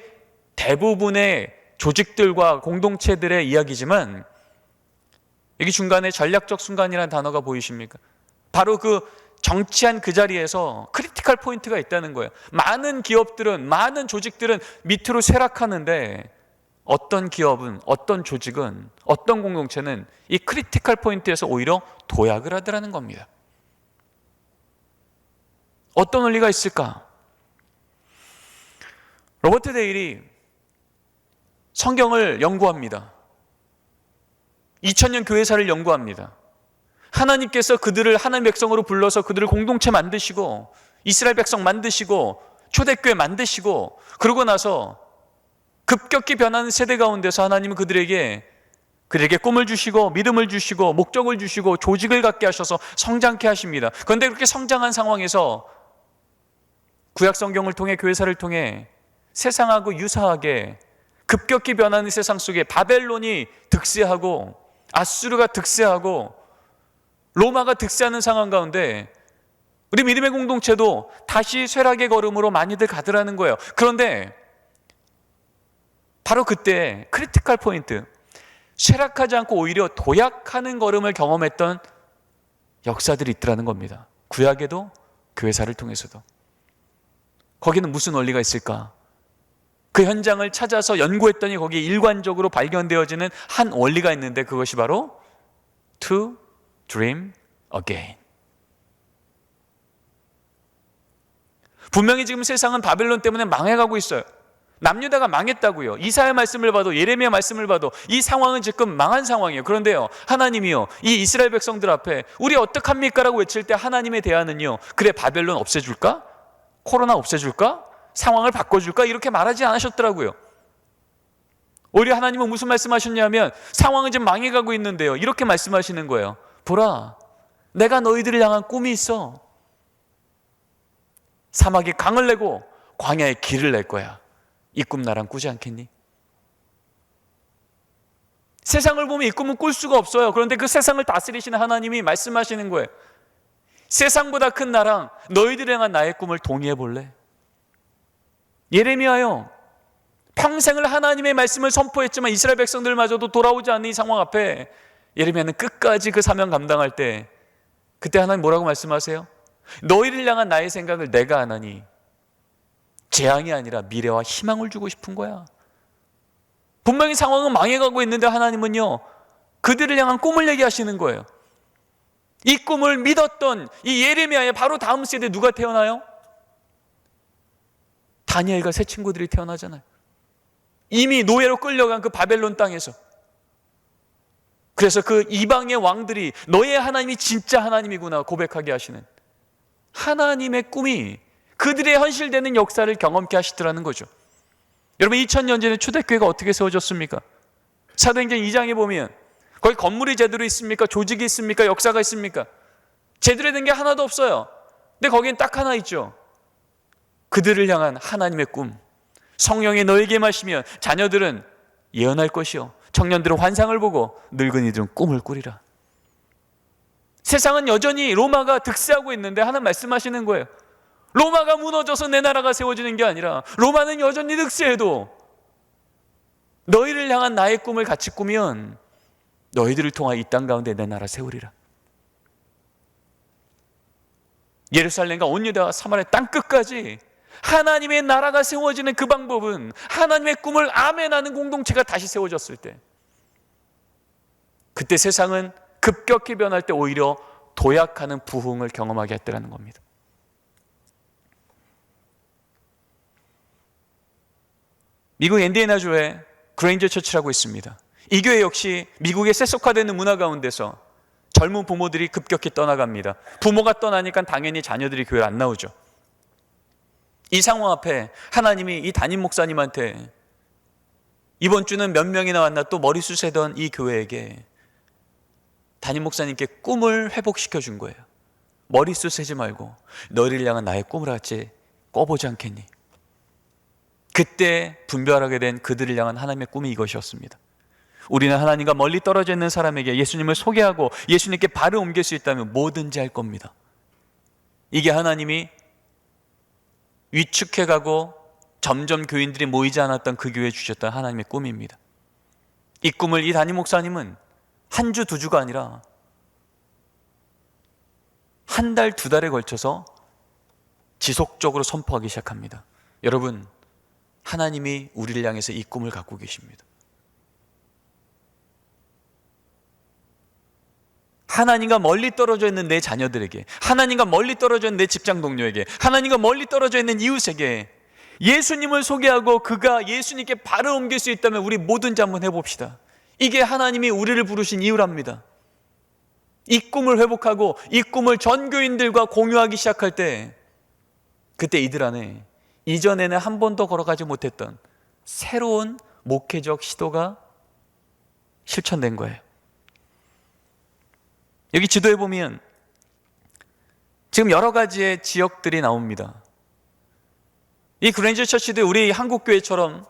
대부분의 조직들과 공동체들의 이야기지만 여기 중간에 전략적 순간이라는 단어가 보이십니까? 바로 그 정치한 그 자리에서 크리티컬 포인트가 있다는 거예요. 많은 기업들은, 많은 조직들은 밑으로 쇠락하는데 어떤 기업은, 어떤 조직은, 어떤 공동체는 이 크리티컬 포인트에서 오히려 도약을 하더라는 겁니다. 어떤 원리가 있을까? 로버트 데일이 성경을 연구합니다. 2000년 교회사를 연구합니다. 하나님께서 그들을 하나님의 백성으로 불러서 그들을 공동체 만드시고 이스라엘 백성 만드시고 초대교회 만드시고 그러고 나서 급격히 변하는 세대 가운데서 하나님은 그들에게 꿈을 주시고 믿음을 주시고 목적을 주시고 조직을 갖게 하셔서 성장케 하십니다. 그런데 그렇게 성장한 상황에서 구약 성경을 통해 교회사를 통해 세상하고 유사하게 급격히 변하는 세상 속에 바벨론이 득세하고 아수르가 득세하고 로마가 득세하는 상황 가운데 우리 믿음의 공동체도 다시 쇠락의 걸음으로 많이들 가더라는 거예요. 그런데 바로 그때 크리티컬 포인트, 쇠락하지 않고 오히려 도약하는 걸음을 경험했던 역사들이 있더라는 겁니다. 구약에도 교회사를 통해서도. 거기는 무슨 원리가 있을까? 그 현장을 찾아서 연구했더니 거기에 일관적으로 발견되어지는 한 원리가 있는데 그것이 바로 To dream again. 분명히 지금 세상은 바벨론 때문에 망해가고 있어요. 남유다가 망했다고요. 이사야 말씀을 봐도 예레미야 말씀을 봐도 이 상황은 지금 망한 상황이에요. 그런데요, 하나님이요, 이 이스라엘 백성들 앞에 우리 어떡합니까? 라고 외칠 때 하나님의 대안은요, 그래 바벨론 없애줄까? 코로나 없애줄까? 상황을 바꿔줄까? 이렇게 말하지 않으셨더라고요. 오히려 하나님은 무슨 말씀하셨냐면 상황은 지금 망해가고 있는데요, 이렇게 말씀하시는 거예요. 보라, 내가 너희들을 향한 꿈이 있어. 사막에 강을 내고 광야에 길을 낼 거야. 이 꿈 나랑 꾸지 않겠니? 세상을 보면 이 꿈은 꿀 수가 없어요. 그런데 그 세상을 다스리시는 하나님이 말씀하시는 거예요. 세상보다 큰 나랑 너희들이 향한 나의 꿈을 동의해 볼래? 예레미야요, 평생을 하나님의 말씀을 선포했지만 이스라엘 백성들마저도 돌아오지 않는 이 상황 앞에 예레미야는 끝까지 그 사명 감당할 때, 그때 하나님 뭐라고 말씀하세요? 너희를 향한 나의 생각을 내가 하나니 재앙이 아니라 미래와 희망을 주고 싶은 거야. 분명히 상황은 망해가고 있는데 하나님은요, 그들을 향한 꿈을 얘기하시는 거예요. 이 꿈을 믿었던 이 예레미야의 바로 다음 세대 누가 태어나요? 다니엘과 세 친구들이 태어나잖아요. 이미 노예로 끌려간 그 바벨론 땅에서. 그래서 그 이방의 왕들이 너의 하나님이 진짜 하나님이구나 고백하게 하시는 하나님의 꿈이 그들의 현실되는 역사를 경험케 하시더라는 거죠. 여러분, 2000년 전에 초대교회가 어떻게 세워졌습니까? 사도행전 2장에 보면 거기 건물이 제대로 있습니까? 조직이 있습니까? 역사가 있습니까? 제대로 된 게 하나도 없어요. 근데 거기엔 딱 하나 있죠. 그들을 향한 하나님의 꿈. 성령이 너에게 마시면 자녀들은 예언할 것이요, 청년들은 환상을 보고 늙은이들은 꿈을 꾸리라. 세상은 여전히 로마가 득세하고 있는데 하나님 말씀하시는 거예요. 로마가 무너져서 내 나라가 세워지는 게 아니라 로마는 여전히 득세해도 너희를 향한 나의 꿈을 같이 꾸면 너희들을 통하여 이 땅 가운데 내 나라 세우리라. 예루살렘과 온 유다와 사마리아 땅 끝까지 하나님의 나라가 세워지는 그 방법은 하나님의 꿈을 아멘하는 공동체가 다시 세워졌을 때, 그때 세상은 급격히 변할 때 오히려 도약하는 부흥을 경험하게 했다는 겁니다. 미국 인디애나주에 그레인저 처치라고 있습니다. 이 교회 역시 미국의 세속화되는 문화 가운데서 젊은 부모들이 급격히 떠나갑니다. 부모가 떠나니까 당연히 자녀들이 교회를 안 나오죠. 이 상황 앞에 하나님이 이 담임 목사님한테 이번 주는 몇 명이나 왔나 또 머리숱 세던 이 교회에게 담임 목사님께 꿈을 회복시켜 준 거예요. 머리숱 세지 말고 너희를 향한 나의 꿈을 같이 꿔보지 않겠니? 그때 분별하게 된 그들을 향한 하나님의 꿈이 이것이었습니다. 우리는 하나님과 멀리 떨어져 있는 사람에게 예수님을 소개하고 예수님께 발을 옮길 수 있다면 뭐든지 할 겁니다. 이게 하나님이 위축해가고 점점 교인들이 모이지 않았던 그 교회에 주셨던 하나님의 꿈입니다. 이 꿈을 이 담임 목사님은 한 주, 두 주가 아니라 한 달, 두 달에 걸쳐서 지속적으로 선포하기 시작합니다. 여러분, 하나님이 우리를 향해서 이 꿈을 갖고 계십니다. 하나님과 멀리 떨어져 있는 내 자녀들에게, 하나님과 멀리 떨어져 있는 내 직장 동료에게, 하나님과 멀리 떨어져 있는 이웃에게 예수님을 소개하고 그가 예수님께 발을 옮길 수 있다면 우리 뭐든지 한번 해봅시다. 이게 하나님이 우리를 부르신 이유랍니다. 이 꿈을 회복하고 이 꿈을 전 교인들과 공유하기 시작할 때, 그때 이들 안에 이전에는 한 번도 걸어가지 못했던 새로운 목회적 시도가 실천된 거예요. 여기 지도에 보면 지금 여러 가지의 지역들이 나옵니다. 이 그레인저 처치도 우리 한국교회처럼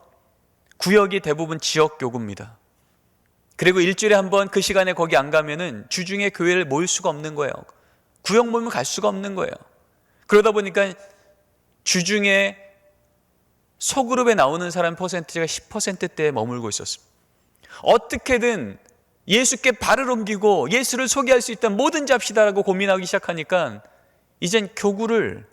구역이 대부분 지역교구입니다. 그리고 일주일에 한 번 그 시간에 거기 안 가면은 주중에 교회를 모일 수가 없는 거예요. 구역 모임을 갈 수가 없는 거예요. 그러다 보니까 주중에 소그룹에 나오는 사람 퍼센트가 10%대에 머물고 있었습니다. 어떻게든 예수께 발을 옮기고 예수를 소개할 수 있다면 뭐든지 합시다라고 고민하기 시작하니까 이젠 교구를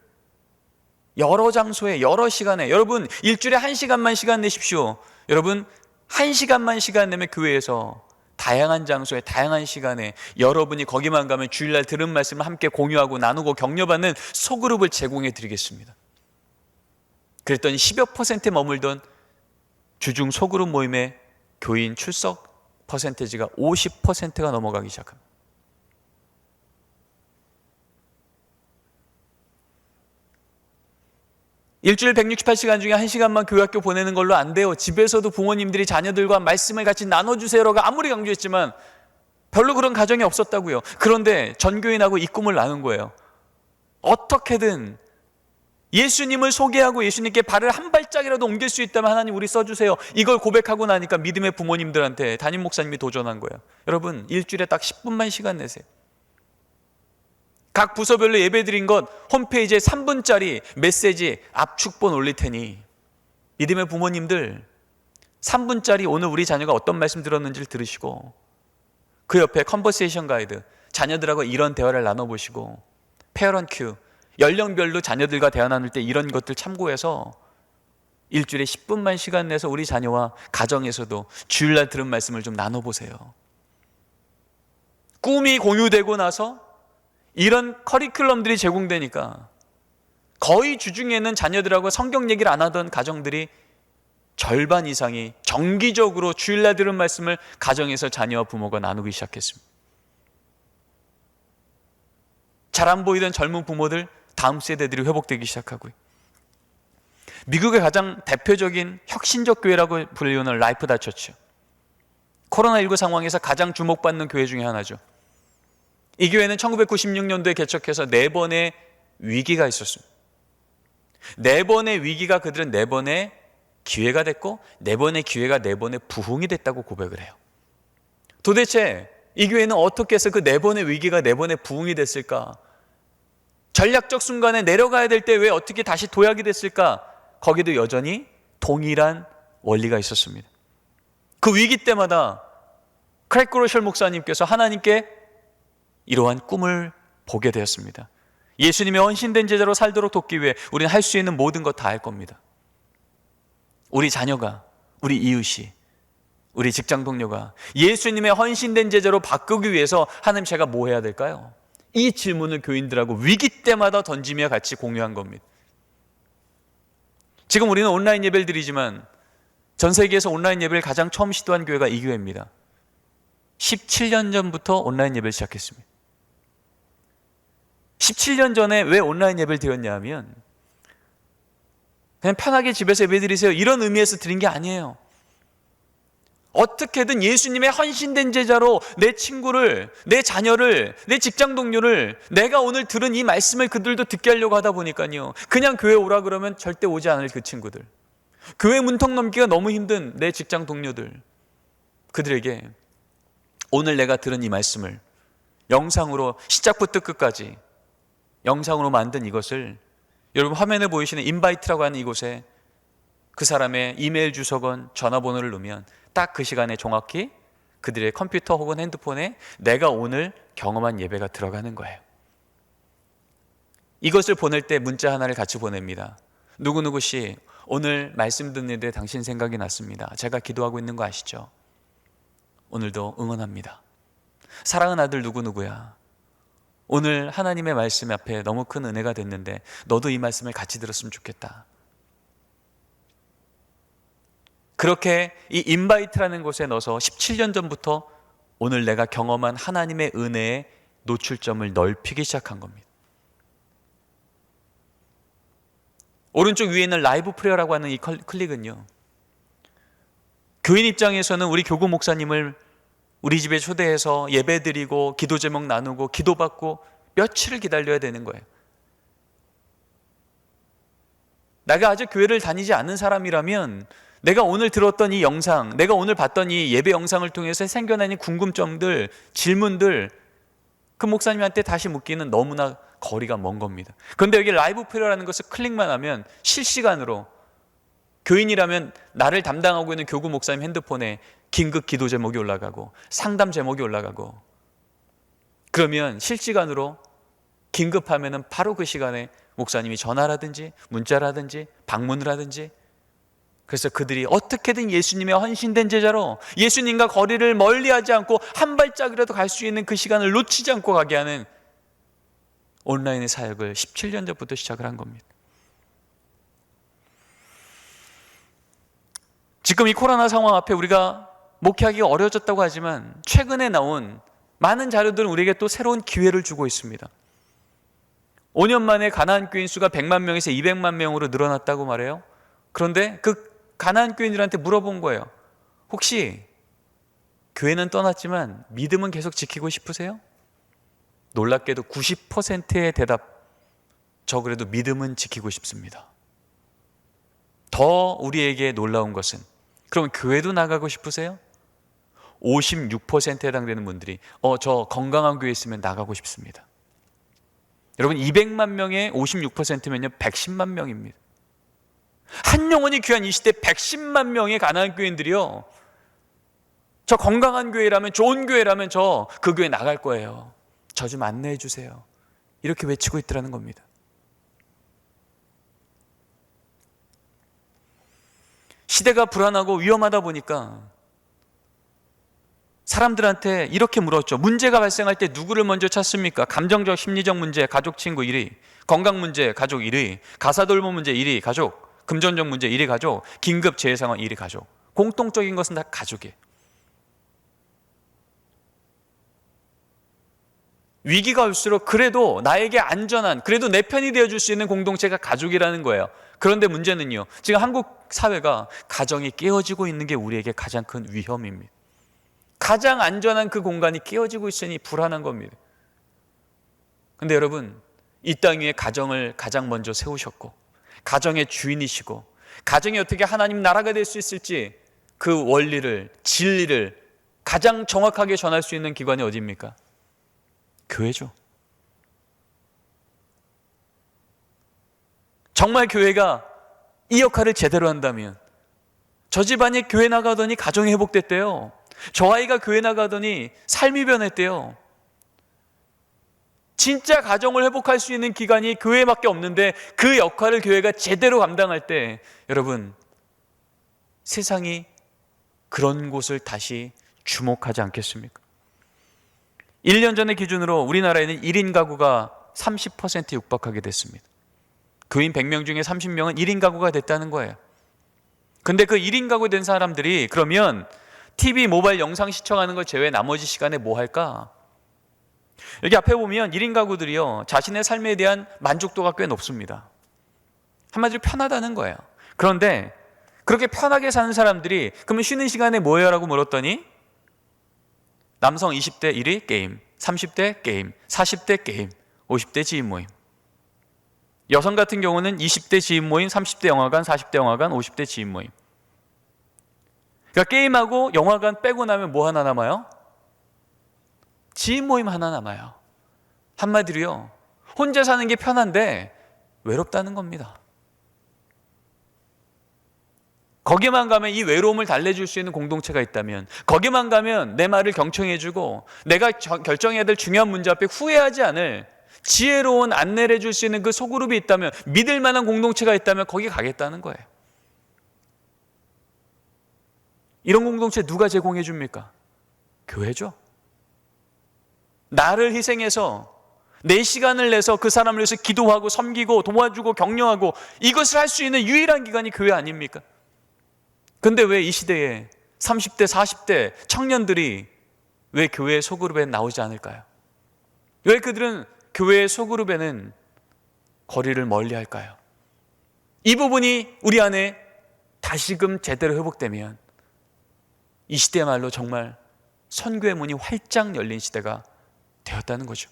여러 장소에 여러 시간에, 여러분 일주일에 1시간만 시간 내십시오. 여러분 1시간만 시간 내면 교회에서 다양한 장소에 다양한 시간에 여러분이 거기만 가면 주일날 들은 말씀을 함께 공유하고 나누고 격려받는 소그룹을 제공해 드리겠습니다. 그랬더니 10여% 머물던 주중 소그룹 모임의 교인 출석 퍼센테지가 50%가 넘어가기 시작합니다. 일주일 168시간 중에 1시간만 교회 학교 보내는 걸로 안 돼요. 집에서도 부모님들이 자녀들과 말씀을 같이 나눠주세요라고 아무리 강조했지만 별로 그런 가정이 없었다고요. 그런데 전교인하고 이 꿈을 나눈 거예요. 어떻게든 예수님을 소개하고 예수님께 발을 한 발짝이라도 옮길 수 있다면 하나님 우리 써주세요. 이걸 고백하고 나니까 믿음의 부모님들한테 담임 목사님이 도전한 거예요. 여러분 일주일에 딱 10분만 시간 내세요. 각 부서별로 예배드린 것 홈페이지에 3분짜리 메시지 압축본 올릴 테니 믿음의 부모님들 3분짜리 오늘 우리 자녀가 어떤 말씀 들었는지를 들으시고 그 옆에 컨버세이션 가이드 자녀들하고 이런 대화를 나눠보시고 페어런트 큐 연령별로 자녀들과 대화 나눌 때 이런 것들 참고해서 일주일에 10분만 시간 내서 우리 자녀와 가정에서도 주일날 들은 말씀을 좀 나눠보세요. 꿈이 공유되고 나서 이런 커리큘럼들이 제공되니까 거의 주중에는 자녀들하고 성경 얘기를 안 하던 가정들이 절반 이상이 정기적으로 주일날 들은 말씀을 가정에서 자녀와 부모가 나누기 시작했습니다. 잘 안 보이던 젊은 부모들 다음 세대들이 회복되기 시작하고요. 미국의 가장 대표적인 혁신적 교회라고 불리우는 라이프 다 처치, 코로나19 상황에서 가장 주목받는 교회 중에 하나죠. 이 교회는 1996년도에 개척해서 4번의 위기가 있었습니다. 4번의 위기가 그들은 4번의 기회가 됐고 4번의 기회가 4번의 부흥이 됐다고 고백을 해요. 도대체 이 교회는 어떻게 해서 그 4번의 위기가 4번의 부흥이 됐을까? 전략적 순간에 내려가야 될 때 왜 어떻게 다시 도약이 됐을까? 거기도 여전히 동일한 원리가 있었습니다. 그 위기 때마다 크레이크 로셜 목사님께서 하나님께 이러한 꿈을 보게 되었습니다. 예수님의 헌신된 제자로 살도록 돕기 위해 우리는 할 수 있는 모든 것 다 할 겁니다. 우리 자녀가, 우리 이웃이, 우리 직장 동료가 예수님의 헌신된 제자로 바꾸기 위해서 하나님 제가 뭐 해야 될까요? 이 질문을 교인들하고 위기 때마다 던지며 같이 공유한 겁니다. 지금 우리는 온라인 예배를 드리지만 전 세계에서 온라인 예배를 가장 처음 시도한 교회가 이 교회입니다. 17년 전부터 온라인 예배를 시작했습니다. 17년 전에 왜 온라인 예배를 드렸냐 하면 그냥 편하게 집에서 예배 드리세요 이런 의미에서 드린 게 아니에요. 어떻게든 예수님의 헌신된 제자로 내 친구를, 내 자녀를, 내 직장 동료를 내가 오늘 들은 이 말씀을 그들도 듣게 하려고 하다 보니까요. 그냥 교회 오라 그러면 절대 오지 않을 그 친구들, 교회 문턱 넘기가 너무 힘든 내 직장 동료들, 그들에게 오늘 내가 들은 이 말씀을 영상으로 시작부터 끝까지 영상으로 만든 이것을 여러분 화면에 보이시는 인바이트라고 하는 이곳에 그 사람의 이메일 주소건 전화번호를 넣으면 딱 그 시간에 정확히 그들의 컴퓨터 혹은 핸드폰에 내가 오늘 경험한 예배가 들어가는 거예요. 이것을 보낼 때 문자 하나를 같이 보냅니다. 누구누구 씨 오늘 말씀 듣는데 당신 생각이 났습니다. 제가 기도하고 있는 거 아시죠? 오늘도 응원합니다. 사랑하는 아들 누구누구야, 오늘 하나님의 말씀 앞에 너무 큰 은혜가 됐는데 너도 이 말씀을 같이 들었으면 좋겠다. 그렇게 이 인바이트라는 곳에 넣어서 17년 전부터 오늘 내가 경험한 하나님의 은혜의 노출점을 넓히기 시작한 겁니다. 오른쪽 위에 있는 라이브 프레어라고 하는 이 클릭은요, 교인 입장에서는 우리 교구 목사님을 우리 집에 초대해서 예배드리고 기도 제목 나누고 기도받고 며칠을 기다려야 되는 거예요. 내가 아직 교회를 다니지 않는 사람이라면 내가 오늘 들었던 이 영상, 내가 오늘 봤던 이 예배 영상을 통해서 생겨나는 궁금점들, 질문들, 그 목사님한테 다시 묻기는 너무나 거리가 먼 겁니다. 그런데 여기 라이브 프레어라는 것을 클릭만 하면 실시간으로 교인이라면 나를 담당하고 있는 교구 목사님 핸드폰에 긴급 기도 제목이 올라가고 상담 제목이 올라가고, 그러면 실시간으로 긴급하면은 바로 그 시간에 목사님이 전화라든지 문자라든지 방문을 하든지, 그래서 그들이 어떻게든 예수님의 헌신된 제자로 예수님과 거리를 멀리하지 않고 한 발짝이라도 갈 수 있는 그 시간을 놓치지 않고 가게 하는 온라인의 사역을 17년 전부터 시작을 한 겁니다. 지금 이 코로나 상황 앞에 우리가 목회하기가 어려워졌다고 하지만 최근에 나온 많은 자료들은 우리에게 또 새로운 기회를 주고 있습니다. 5년 만에 가나안 교인 수가 100만 명에서 200만 명으로 늘어났다고 말해요. 그런데 그 가나안 교인들한테 물어본 거예요. 혹시 교회는 떠났지만 믿음은 계속 지키고 싶으세요? 놀랍게도 90%의 대답, 저 그래도 믿음은 지키고 싶습니다. 더 우리에게 놀라운 것은, 그럼 교회도 나가고 싶으세요? 56%에 해당되는 분들이 저 건강한 교회 있으면 나가고 싶습니다. 여러분, 200만 명의 56%면요 110만 명입니다. 한 영혼이 귀한 이 시대 110만 명의 가난한 교인들이요, 저 건강한 교회라면, 좋은 교회라면 저 그 교회 나갈 거예요. 저 좀 안내해 주세요. 이렇게 외치고 있더라는 겁니다. 시대가 불안하고 위험하다 보니까 사람들한테 이렇게 물었죠. 문제가 발생할 때 누구를 먼저 찾습니까? 감정적, 심리적 문제, 가족, 친구 1위. 건강 문제, 가족 1위. 가사돌봄 문제 1위, 가족. 금전적 문제 1위, 가족. 긴급 재해 상황 1위, 가족. 공통적인 것은 다 가족이에요. 위기가 올수록 그래도 나에게 안전한, 그래도 내 편이 되어줄 수 있는 공동체가 가족이라는 거예요. 그런데 문제는요, 지금 한국 사회가 가정이 깨어지고 있는 게 우리에게 가장 큰 위험입니다. 가장 안전한 그 공간이 깨어지고 있으니 불안한 겁니다. 근데 여러분, 이 땅 위에 가정을 가장 먼저 세우셨고, 가정의 주인이시고, 가정이 어떻게 하나님 나라가 될 수 있을지 그 원리를, 진리를 가장 정확하게 전할 수 있는 기관이 어디입니까? 교회죠. 정말 교회가 이 역할을 제대로 한다면, 저 집안이 교회 나가더니 가정이 회복됐대요. 저 아이가 교회 나가더니 삶이 변했대요. 진짜 가정을 회복할 수 있는 기관이 교회밖에 없는데, 그 역할을 교회가 제대로 감당할 때 여러분, 세상이 그런 곳을 다시 주목하지 않겠습니까? 1년 전의 기준으로 우리나라에는 1인 가구가 30% 육박하게 됐습니다. 교인 100명 중에 30명은 1인 가구가 됐다는 거예요. 근데 그 1인 가구 된 사람들이 그러면 TV, 모바일 영상 시청하는 걸 제외 나머지 시간에 뭐 할까? 여기 앞에 보면 1인 가구들이요, 자신의 삶에 대한 만족도가 꽤 높습니다. 한마디로 편하다는 거예요. 그런데 그렇게 편하게 사는 사람들이 그러면 쉬는 시간에 뭐 해요? 라고 물었더니 남성 20대 1위 게임, 30대 게임, 40대 게임, 50대 지인 모임. 여성 같은 경우는 20대 지인 모임, 30대 영화관, 40대 영화관, 50대 지인 모임. 그러니까 게임하고 영화관 빼고 나면 뭐 하나 남아요? 지인 모임 하나 남아요. 한마디로요, 혼자 사는 게 편한데 외롭다는 겁니다. 거기만 가면 이 외로움을 달래줄 수 있는 공동체가 있다면, 거기만 가면 내 말을 경청해주고 내가 결정해야 될 중요한 문제 앞에 후회하지 않을 지혜로운 안내를 해줄 수 있는 그 소그룹이 있다면, 믿을 만한 공동체가 있다면 거기 가겠다는 거예요. 이런 공동체 누가 제공해 줍니까? 교회죠. 나를 희생해서 내 시간을 내서 그 사람을 위해서 기도하고 섬기고 도와주고 격려하고 이것을 할 수 있는 유일한 기관이 교회 아닙니까? 근데 왜 이 시대에 30대, 40대 청년들이 왜 교회 소그룹에 나오지 않을까요? 왜 그들은 교회의 소그룹에는 거리를 멀리 할까요? 이 부분이 우리 안에 다시금 제대로 회복되면 이 시대야말로 정말 선교의 문이 활짝 열린 시대가 되었다는 거죠.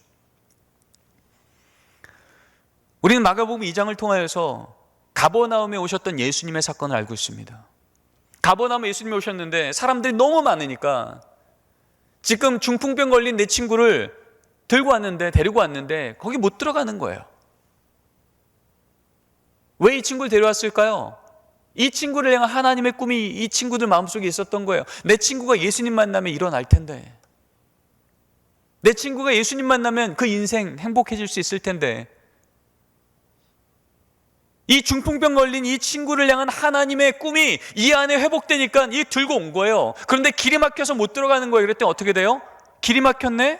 우리는 마가복음 2장을 통하여서 가버나움에 오셨던 예수님의 사건을 알고 있습니다. 가버나움에 예수님이 오셨는데 사람들이 너무 많으니까 지금 중풍병 걸린 내 친구를 데리고 왔는데 거기 못 들어가는 거예요. 왜 이 친구를 데려왔을까요? 이 친구를 향한 하나님의 꿈이 이 친구들 마음속에 있었던 거예요. 내 친구가 예수님 만나면 일어날 텐데, 내 친구가 예수님 만나면 그 인생 행복해질 수 있을 텐데, 이 중풍병 걸린 이 친구를 향한 하나님의 꿈이 이 안에 회복되니까 이 들고 온 거예요. 그런데 길이 막혀서 못 들어가는 거예요. 그랬더니 어떻게 돼요? 길이 막혔네?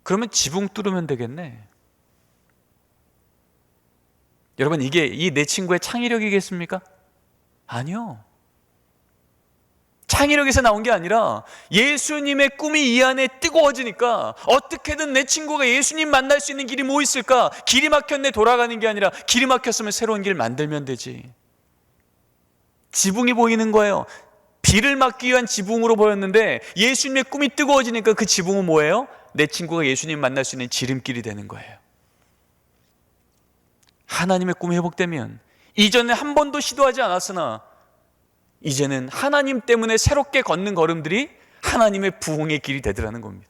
그러면 지붕 뚫으면 되겠네. 여러분, 이게 이 내 친구의 창의력이겠습니까? 아니요. 창의력에서 나온 게 아니라 예수님의 꿈이 이 안에 뜨거워지니까 어떻게든 내 친구가 예수님 만날 수 있는 길이 뭐 있을까? 길이 막혔네 돌아가는 게 아니라 길이 막혔으면 새로운 길 만들면 되지. 지붕이 보이는 거예요. 비를 막기 위한 지붕으로 보였는데 예수님의 꿈이 뜨거워지니까 그 지붕은 뭐예요? 내 친구가 예수님 만날 수 있는 지름길이 되는 거예요. 하나님의 꿈이 회복되면 이전에 한 번도 시도하지 않았으나 이제는 하나님 때문에 새롭게 걷는 걸음들이 하나님의 부흥의 길이 되더라는 겁니다.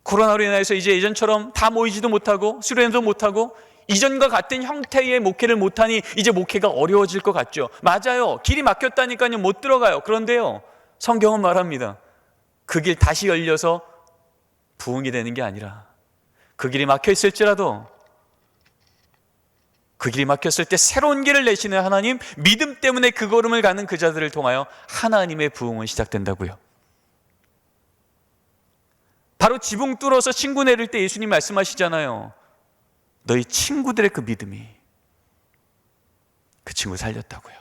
코로나로 인해서 이제 예전처럼 다 모이지도 못하고 수련도 못하고 이전과 같은 형태의 목회를 못하니 이제 목회가 어려워질 것 같죠. 맞아요. 길이 막혔다니까요. 못 들어가요. 그런데요, 성경은 말합니다. 그 길 다시 열려서 부흥이 되는 게 아니라 그 길이 막혀 있을지라도 그 길이 막혔을 때 새로운 길을 내시는 하나님, 믿음 때문에 그 걸음을 가는 그 자들을 통하여 하나님의 부흥은 시작된다고요. 바로 지붕 뚫어서 친구 내릴 때 예수님 말씀하시잖아요. 너희 친구들의 그 믿음이 그 친구 살렸다고요.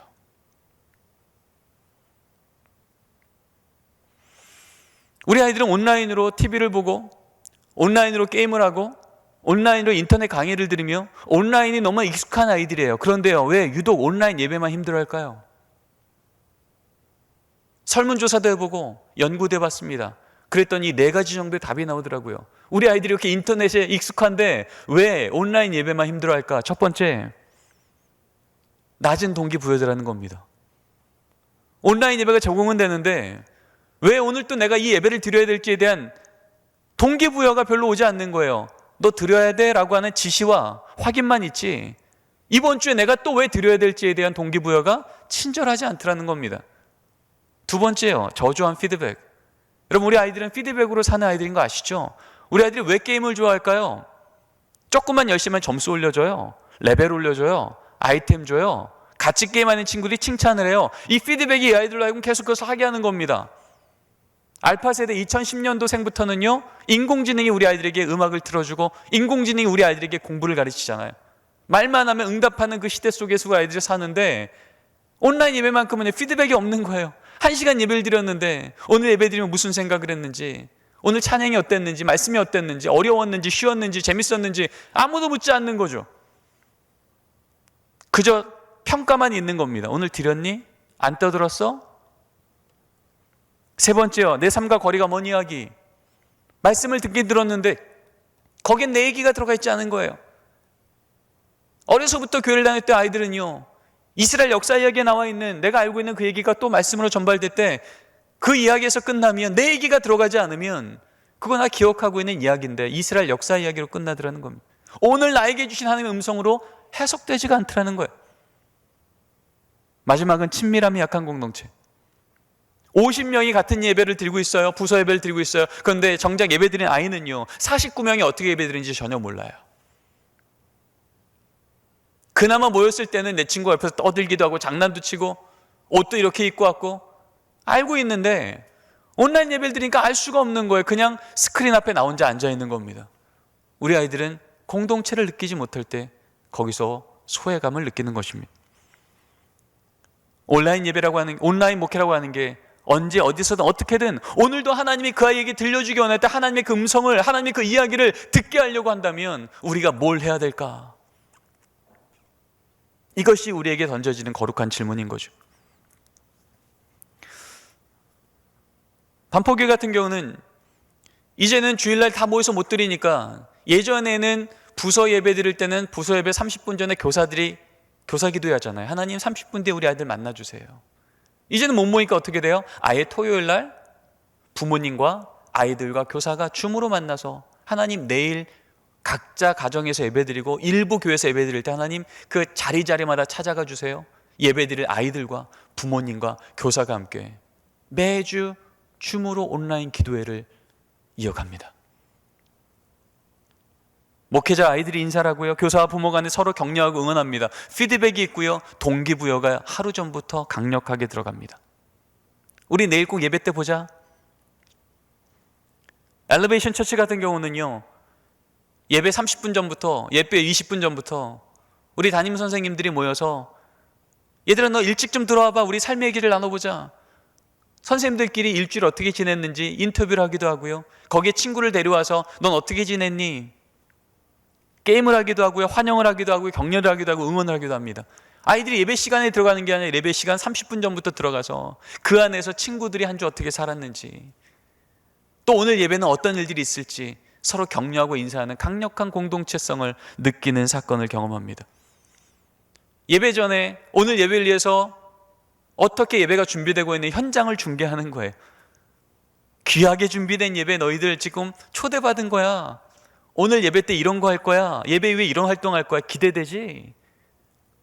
우리 아이들은 온라인으로 TV를 보고 온라인으로 게임을 하고 온라인으로 인터넷 강의를 들으며 온라인이 너무 익숙한 아이들이에요. 그런데요, 왜 유독 온라인 예배만 힘들어할까요? 설문조사도 해보고 연구도 해봤습니다. 그랬더니 4가지 정도의 답이 나오더라고요. 우리 아이들이 이렇게 인터넷에 익숙한데 왜 온라인 예배만 힘들어할까? 첫 번째, 낮은 동기부여자라는 겁니다. 온라인 예배가 적응은 되는데 왜 오늘 또 내가 이 예배를 드려야 될지에 대한 동기부여가 별로 오지 않는 거예요. 너 드려야 돼 라고 하는 지시와 확인만 있지 이번 주에 내가 또 왜 드려야 될지에 대한 동기부여가 친절하지 않더라는 겁니다. 두 번째요, 저조한 피드백. 여러분, 우리 아이들은 피드백으로 사는 아이들인 거 아시죠? 우리 아이들이 왜 게임을 좋아할까요? 조금만 열심히 하면 점수 올려줘요, 레벨 올려줘요, 아이템 줘요, 같이 게임하는 친구들이 칭찬을 해요. 이 피드백이 이 아이들로 하여금 계속해서 하게 하는 겁니다. 알파 세대 2010년도생부터는요 인공지능이 우리 아이들에게 음악을 틀어주고 인공지능이 우리 아이들에게 공부를 가르치잖아요. 말만 하면 응답하는 그 시대 속에서 우리 아이들이 사는데 온라인 예배만큼은 피드백이 없는 거예요. 1시간 예배를 드렸는데 오늘 예배 드리면 무슨 생각을 했는지, 오늘 찬양이 어땠는지, 말씀이 어땠는지, 어려웠는지, 쉬웠는지, 재밌었는지 아무도 묻지 않는 거죠. 그저 평가만 있는 겁니다. 오늘 드렸니? 안 떠들었어? 세 번째요, 내 삶과 거리가 먼 이야기. 말씀을 듣긴 들었는데 거기엔 내 얘기가 들어가 있지 않은 거예요. 어려서부터 교회를 다닐 때 아이들은요, 이스라엘 역사 이야기에 나와 있는 내가 알고 있는 그 얘기가 또 말씀으로 전달될 때 그 이야기에서 끝나면 내 얘기가 들어가지 않으면 그건 나 기억하고 있는 이야기인데 이스라엘 역사 이야기로 끝나더라는 겁니다. 오늘 나에게 주신 하나님의 음성으로 해석되지가 않더라는 거예요. 마지막은 친밀함이 약한 공동체. 50명이 같은 예배를 드리고 있어요. 부서 예배를 드리고 있어요. 그런데 정작 예배 드린 아이는요 49명이 어떻게 예배 드리는지 전혀 몰라요. 그나마 모였을 때는 내 친구가 옆에서 떠들기도 하고 장난도 치고 옷도 이렇게 입고 왔고 알고 있는데 온라인 예배를 드리니까 알 수가 없는 거예요. 그냥 스크린 앞에 나 혼자 앉아 있는 겁니다. 우리 아이들은 공동체를 느끼지 못할 때 거기서 소외감을 느끼는 것입니다. 온라인 예배라고 하는, 온라인 목회라고 하는 게 언제 어디서든 어떻게든 오늘도 하나님이 그 아이에게 들려주기 원할 때 하나님의 그 음성을, 하나님의 그 이야기를 듣게 하려고 한다면 우리가 뭘 해야 될까? 이것이 우리에게 던져지는 거룩한 질문인 거죠. 반포교회 같은 경우는 이제는 주일날 다 모여서 못 드리니까 예전에는 부서 예배 드릴 때는 부서 예배 30분 전에 교사들이 교사 기도하잖아요. 하나님 30분 뒤에 우리 아이들 만나주세요. 이제는 못 모이니까 어떻게 돼요? 아예 토요일 날 부모님과 아이들과 교사가 줌으로 만나서 하나님 내일 각자 가정에서 예배드리고 일부 교회에서 예배드릴 때 하나님 그 자리자리마다 찾아가 주세요. 예배드릴 아이들과 부모님과 교사가 함께 매주 줌으로 온라인 기도회를 이어갑니다. 목회자 아이들이 인사를 하고요, 교사와 부모 간에 서로 격려하고 응원합니다. 피드백이 있고요, 동기부여가 하루 전부터 강력하게 들어갑니다. 우리 내일 꼭 예배 때 보자. 엘리베이션 처치 같은 경우는요, 예배 30분 전부터, 예배 20분 전부터 우리 담임 선생님들이 모여서 얘들아 너 일찍 좀 들어와봐, 우리 삶의 얘기를 나눠보자. 선생님들끼리 일주일 어떻게 지냈는지 인터뷰를 하기도 하고요, 거기에 친구를 데려와서 넌 어떻게 지냈니? 게임을 하기도 하고요, 환영을 하기도 하고요, 격려를 하기도 하고 응원을 하기도 합니다. 아이들이 예배 시간에 들어가는 게 아니라 예배 시간 30분 전부터 들어가서 그 안에서 친구들이 한 주 어떻게 살았는지, 또 오늘 예배는 어떤 일들이 있을지 서로 격려하고 인사하는 강력한 공동체성을 느끼는 사건을 경험합니다. 예배 전에 오늘 예배를 위해서 어떻게 예배가 준비되고 있는 현장을 중계하는 거예요. 귀하게 준비된 예배 너희들 지금 초대받은 거야. 오늘 예배 때 이런 거 할 거야. 예배 이후에 이런 활동할 거야. 기대되지?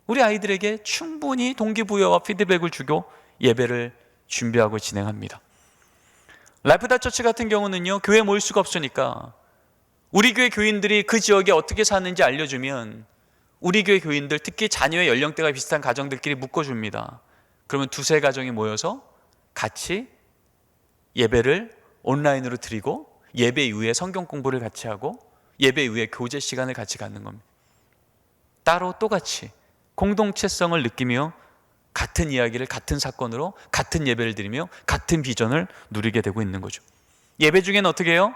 우리 아이들에게 충분히 동기부여와 피드백을 주고 예배를 준비하고 진행합니다. 라이프다 처치 같은 경우는요, 교회에 모일 수가 없으니까 우리 교회 교인들이 그 지역에 어떻게 사는지 알려주면 우리 교회 교인들, 특히 자녀의 연령대가 비슷한 가정들끼리 묶어줍니다. 그러면 두세 가정이 모여서 같이 예배를 온라인으로 드리고 예배 이후에 성경 공부를 같이 하고 예배 이후에 교제 시간을 같이 갖는 겁니다. 따로 똑같이 공동체성을 느끼며 같은 이야기를 같은 사건으로 같은 예배를 드리며 같은 비전을 누리게 되고 있는 거죠. 예배 중에는 어떻게 해요?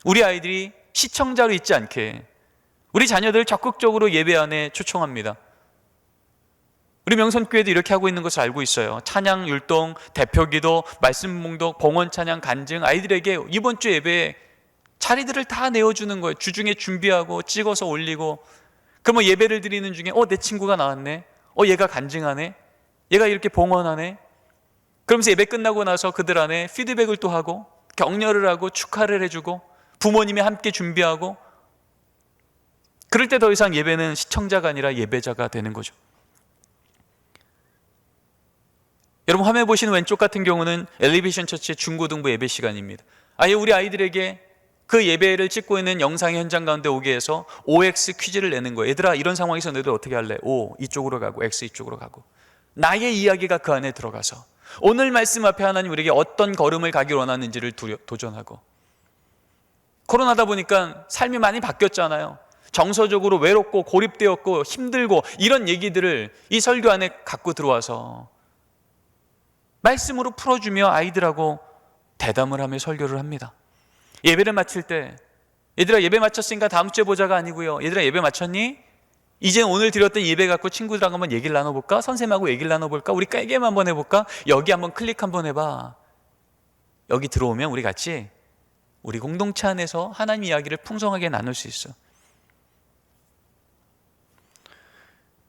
우리 아이들이 시청자로 있지 않게 우리 자녀들 적극적으로 예배 안에 초청합니다. 우리 명선교회도 이렇게 하고 있는 것을 알고 있어요. 찬양, 율동, 대표기도, 말씀 몽독, 봉헌 찬양, 간증, 아이들에게 이번 주 예배에 자리들을 다 내어주는 거예요. 주중에 준비하고 찍어서 올리고, 그러면 예배를 드리는 중에 내 친구가 나왔네, 얘가 간증하네, 얘가 이렇게 봉헌하네, 그러면서 예배 끝나고 나서 그들 안에 피드백을 또 하고 격려를 하고 축하를 해주고 부모님이 함께 준비하고, 그럴 때 더 이상 예배는 시청자가 아니라 예배자가 되는 거죠. 여러분, 화면 보시는 왼쪽 같은 경우는 엘리베이션 처치의 중고등부 예배 시간입니다. 아예 우리 아이들에게 그 예배를 찍고 있는 영상의 현장 가운데 오게 해서 OX 퀴즈를 내는 거예요. 얘들아, 이런 상황에서 너희들 어떻게 할래? O 이쪽으로 가고 X 이쪽으로 가고, 나의 이야기가 그 안에 들어가서 오늘 말씀 앞에 하나님 우리에게 어떤 걸음을 가길 원하는지를 도전하고. 코로나다 보니까 삶이 많이 바뀌었잖아요. 정서적으로 외롭고 고립되었고 힘들고 이런 얘기들을 이 설교 안에 갖고 들어와서 말씀으로 풀어주며 아이들하고 대담을 하며 설교를 합니다. 예배를 마칠 때 얘들아 예배 마쳤으니까 다음 주에 보자가 아니고요, 얘들아 예배 마쳤니? 이제 오늘 드렸던 예배 갖고 친구들하고 한번 얘기를 나눠볼까? 선생님하고 얘기를 나눠볼까? 우리 깔게임 한번 해볼까? 여기 한번 클릭 한번 해봐. 여기 들어오면 우리 같이 우리 공동체 안에서 하나님 이야기를 풍성하게 나눌 수 있어.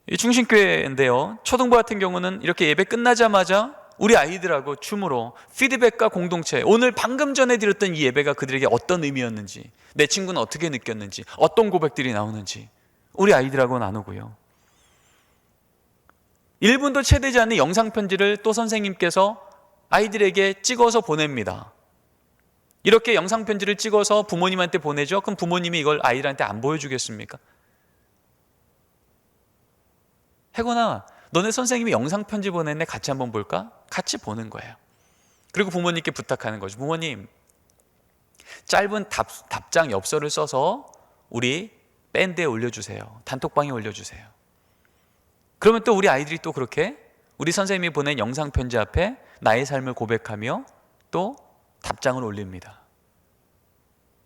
이 중심교회인데요, 초등부 같은 경우는 이렇게 예배 끝나자마자 우리 아이들하고 춤으로 피드백과 공동체, 오늘 방금 전에 드렸던 이 예배가 그들에게 어떤 의미였는지, 내 친구는 어떻게 느꼈는지, 어떤 고백들이 나오는지 우리 아이들하고 나누고요. 1분도 채되지 않는 영상 편지를 또 선생님께서 아이들에게 찍어서 보냅니다. 이렇게 영상 편지를 찍어서 부모님한테 보내죠. 그럼 부모님이 이걸 아이들한테 안 보여주겠습니까? 혜곤아, 너네 선생님이 영상 편지 보냈네, 같이 한번 볼까? 같이 보는 거예요. 그리고 부모님께 부탁하는 거죠. 부모님, 짧은 답장 엽서를 써서 우리 밴드에 올려주세요. 단톡방에 올려주세요. 그러면 또 우리 아이들이 또 그렇게 우리 선생님이 보낸 영상 편지 앞에 나의 삶을 고백하며 또 답장을 올립니다.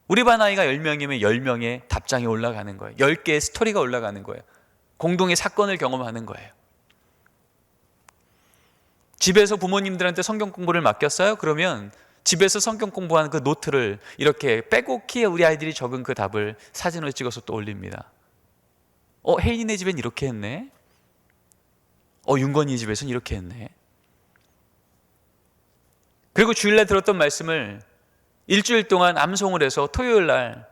우리 반 아이가 10명이면 10명의 답장이 올라가는 거예요. 10개의 스토리가 올라가는 거예요. 공동의 사건을 경험하는 거예요. 집에서 부모님들한테 성경 공부를 맡겼어요? 그러면 집에서 성경 공부하는 그 노트를 이렇게 빼곡히 우리 아이들이 적은 그 답을 사진으로 찍어서 또 올립니다. 혜인이네 집엔 이렇게 했네. 윤건이 집에서는 이렇게 했네. 그리고 주일날 들었던 말씀을 일주일 동안 암송을 해서 토요일 날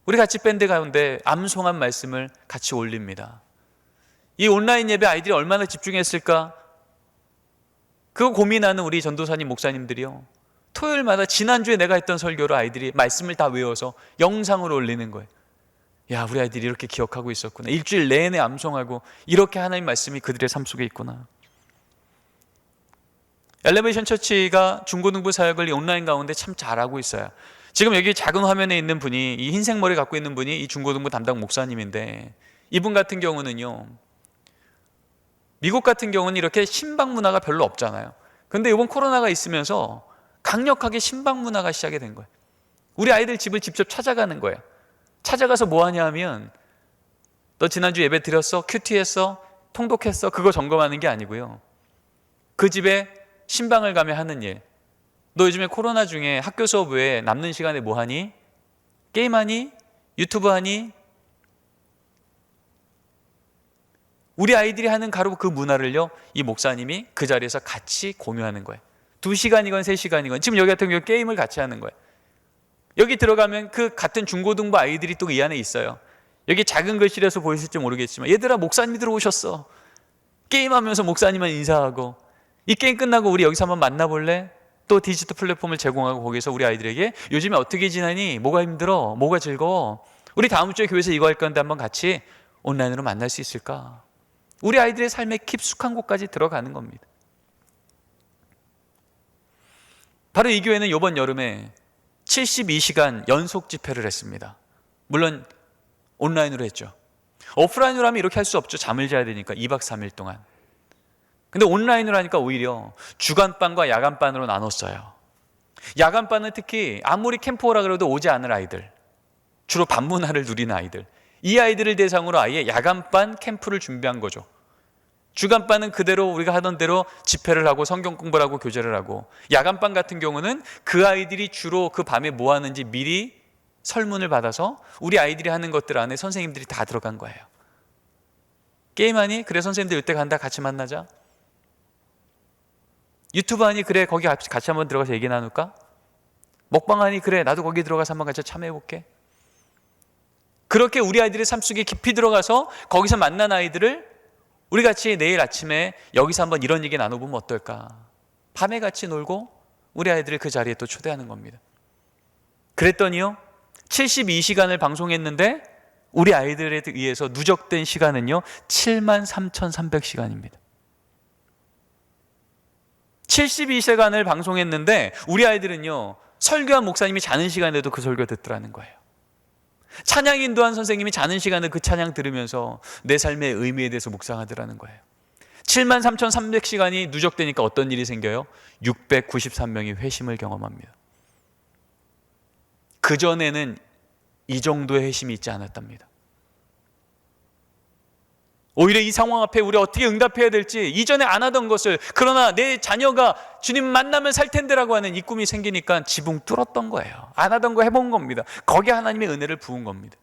우리 같이 밴드 가운데 암송한 말씀을 같이 올립니다. 이 온라인 예배 아이들이 얼마나 집중했을까? 그거 고민하는 우리 전도사님, 목사님들이요, 토요일마다 지난주에 내가 했던 설교로 아이들이 말씀을 다 외워서 영상으로 올리는 거예요. 야, 우리 아이들이 이렇게 기억하고 있었구나. 일주일 내내 암송하고 이렇게 하나님 말씀이 그들의 삶 속에 있구나. 엘리베이션 처치가 중고등부 사역을 온라인 가운데 참 잘하고 있어요. 지금 여기 작은 화면에 있는 분이, 이 흰색 머리 갖고 있는 분이 이 중고등부 담당 목사님인데, 이분 같은 경우는요, 미국 같은 경우는 이렇게 신방 문화가 별로 없잖아요. 근데 이번 코로나가 있으면서 강력하게 신방 문화가 시작이 된 거예요. 우리 아이들 집을 직접 찾아가는 거예요. 찾아가서 뭐 하냐 하면, 너 지난주 예배 드렸어? 큐티했어? 통독했어? 그거 점검하는 게 아니고요, 그 집에 신방을 가며 하는 일. 너 요즘에 코로나 중에 학교 수업 외에 남는 시간에 뭐 하니? 게임하니? 유튜브 하니? 우리 아이들이 하는 바로 그 문화를요, 이 목사님이 그 자리에서 같이 공유하는 거예요. 2시간이건 3시간이건 지금 여기 같은 경우 게임을 같이 하는 거예요. 여기 들어가면 그 같은 중고등부 아이들이 또 이 안에 있어요. 여기 작은 글씨라서 보이실지 모르겠지만 얘들아 목사님이 들어오셨어. 게임하면서 목사님만 인사하고 이 게임 끝나고 우리 여기서 한번 만나볼래? 또 디지털 플랫폼을 제공하고 거기서 우리 아이들에게 요즘에 어떻게 지내니? 뭐가 힘들어? 뭐가 즐거워? 우리 다음 주에 교회에서 이거 할 건데 한번 같이 온라인으로 만날 수 있을까? 우리 아이들의 삶에 깊숙한 곳까지 들어가는 겁니다. 바로 이 교회는 이번 여름에 72시간 연속 집회를 했습니다. 물론 온라인으로 했죠. 오프라인으로 하면 이렇게 할 수 없죠. 잠을 자야 되니까 2박 3일 동안. 근데 온라인으로 하니까 오히려 주간반과 야간반으로 나눴어요. 야간반은 특히 아무리 캠프오라 그래도 오지 않을 아이들, 주로 반문화를 누리는 아이들, 이 아이들을 대상으로 아예 야간반 캠프를 준비한 거죠. 주간반은 그대로 우리가 하던 대로 집회를 하고 성경 공부를 하고 교제를 하고, 야간반 같은 경우는 그 아이들이 주로 그 밤에 뭐 하는지 미리 설문을 받아서 우리 아이들이 하는 것들 안에 선생님들이 다 들어간 거예요. 게임하니? 그래 선생님들 이때 간다, 같이 만나자. 유튜브 하니? 그래 거기 같이 한번 들어가서 얘기 나눌까? 먹방하니? 그래 나도 거기 들어가서 한번 같이 참여해볼게. 그렇게 우리 아이들의 삶 속에 깊이 들어가서 거기서 만난 아이들을 우리 같이 내일 아침에 여기서 한번 이런 얘기 나눠보면 어떨까? 밤에 같이 놀고 우리 아이들을 그 자리에 또 초대하는 겁니다. 그랬더니요, 72시간을 방송했는데 우리 아이들에 의해서 누적된 시간은요 73,300시간입니다. 72시간을 방송했는데 우리 아이들은요 설교한 목사님이 자는 시간에도 그 설교 듣더라는 거예요. 찬양 인도한 선생님이 자는 시간에 그 찬양 들으면서 내 삶의 의미에 대해서 묵상하더라는 거예요. 73,300시간이 누적되니까 어떤 일이 생겨요? 693명이 회심을 경험합니다. 그전에는 이 정도의 회심이 있지 않았답니다. 오히려 이 상황 앞에 우리 어떻게 응답해야 될지, 이전에 안 하던 것을, 그러나 내 자녀가 주님 만나면 살 텐데라고 하는 이 꿈이 생기니까 지붕 뚫었던 거예요. 안 하던 거 해본 겁니다. 거기에 하나님의 은혜를 부은 겁니다.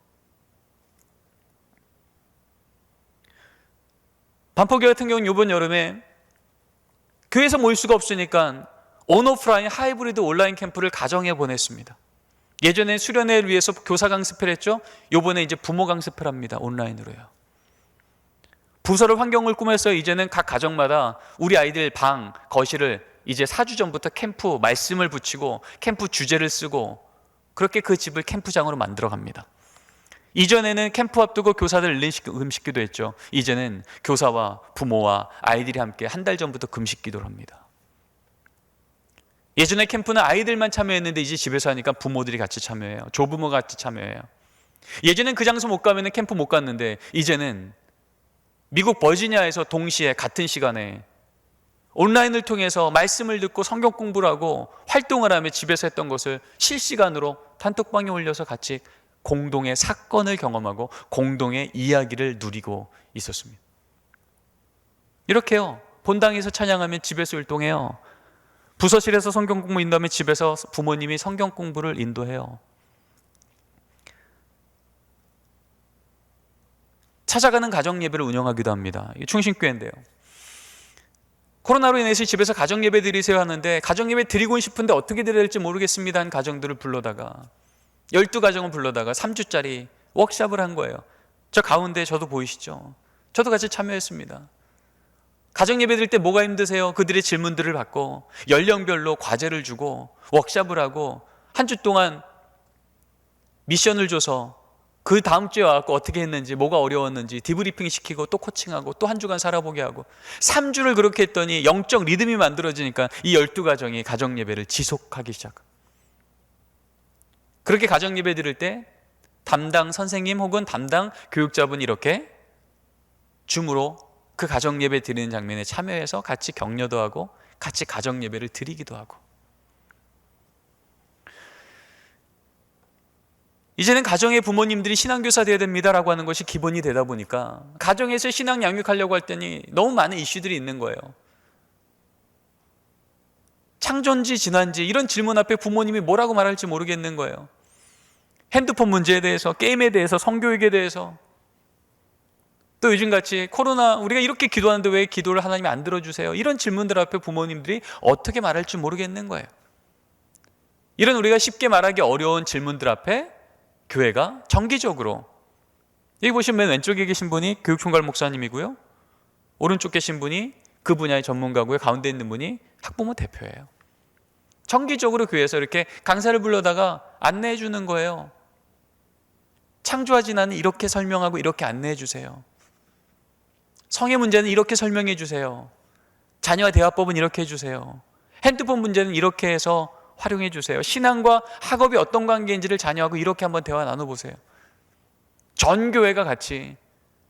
반포교회 같은 경우는 이번 여름에 교회에서 모일 수가 없으니까 온오프라인 하이브리드 온라인 캠프를 가정에 보냈습니다. 예전에 수련회를 위해서 교사 강습을 했죠. 이번에 이제 부모 강습을 합니다. 온라인으로요. 부서를 환경을 꾸며서 이제는 각 가정마다 우리 아이들 방, 거실을 이제 4주 전부터 캠프 말씀을 붙이고 캠프 주제를 쓰고 그렇게 그 집을 캠프장으로 만들어 갑니다. 이전에는 캠프 앞두고 교사들 금식기도 했죠. 이제는 교사와 부모와 아이들이 함께 한 달 전부터 금식기도를 합니다. 예전에 캠프는 아이들만 참여했는데 이제 집에서 하니까 부모들이 같이 참여해요. 조부모가 같이 참여해요. 예전엔 그 장소 못 가면 캠프 못 갔는데 이제는 미국 버지니아에서 동시에 같은 시간에 온라인을 통해서 말씀을 듣고 성경 공부를 하고 활동을 하며 집에서 했던 것을 실시간으로 단톡방에 올려서 같이 공동의 사건을 경험하고 공동의 이야기를 누리고 있었습니다. 이렇게요, 본당에서 찬양하면 집에서 율동해요. 부서실에서 성경 공부 인도하면 집에서 부모님이 성경 공부를 인도해요. 찾아가는 가정 예배를 운영하기도 합니다. 이게 충신교회인데요. 코로나로 인해서 집에서 가정 예배 드리세요 하는데 가정 예배 드리고 싶은데 어떻게 드려야 될지 모르겠습니다 한 가정들을 불러다가 12가정을 불러다가 3주짜리 워크숍을 한 거예요. 저 가운데 저도 보이시죠? 저도 같이 참여했습니다. 가정 예배 드릴 때 뭐가 힘드세요? 그들의 질문들을 받고 연령별로 과제를 주고 워크숍을 하고 한 주 동안 미션을 줘서 그 다음 주에 와서 어떻게 했는지, 뭐가 어려웠는지 디브리핑 시키고 또 코칭하고 또 한 주간 살아보게 하고 3주를 그렇게 했더니 영적 리듬이 만들어지니까 이 12가정이 가정 예배를 지속하기 시작합니다. 그렇게 가정 예배 드릴 때 담당 선생님 혹은 담당 교육자분이 이렇게 줌으로 그 가정 예배 드리는 장면에 참여해서 같이 격려도 하고 같이 가정 예배를 드리기도 하고, 이제는 가정의 부모님들이 신앙교사 되어야 됩니다라고 하는 것이 기본이 되다 보니까 가정에서 신앙 양육하려고 할 때니 너무 많은 이슈들이 있는 거예요. 창존지 진화인지 이런 질문 앞에 부모님이 뭐라고 말할지 모르겠는 거예요. 핸드폰 문제에 대해서, 게임에 대해서, 성교육에 대해서, 또 요즘같이 코로나 우리가 이렇게 기도하는데 왜 기도를 하나님이 안 들어주세요? 이런 질문들 앞에 부모님들이 어떻게 말할지 모르겠는 거예요. 이런 우리가 쉽게 말하기 어려운 질문들 앞에 교회가 정기적으로, 여기 보시면 맨 왼쪽에 계신 분이 교육총괄 목사님이고요, 오른쪽 계신 분이 그 분야의 전문가고요, 가운데 있는 분이 학부모 대표예요. 정기적으로 교회에서 이렇게 강사를 불러다가 안내해 주는 거예요. 창조하지 나는 이렇게 설명하고 이렇게 안내해 주세요. 성의 문제는 이렇게 설명해 주세요. 자녀와 대화법은 이렇게 해주세요. 핸드폰 문제는 이렇게 해서 활용해 주세요. 신앙과 학업이 어떤 관계인지를 자녀하고 이렇게 한번 대화 나눠보세요. 전 교회가 같이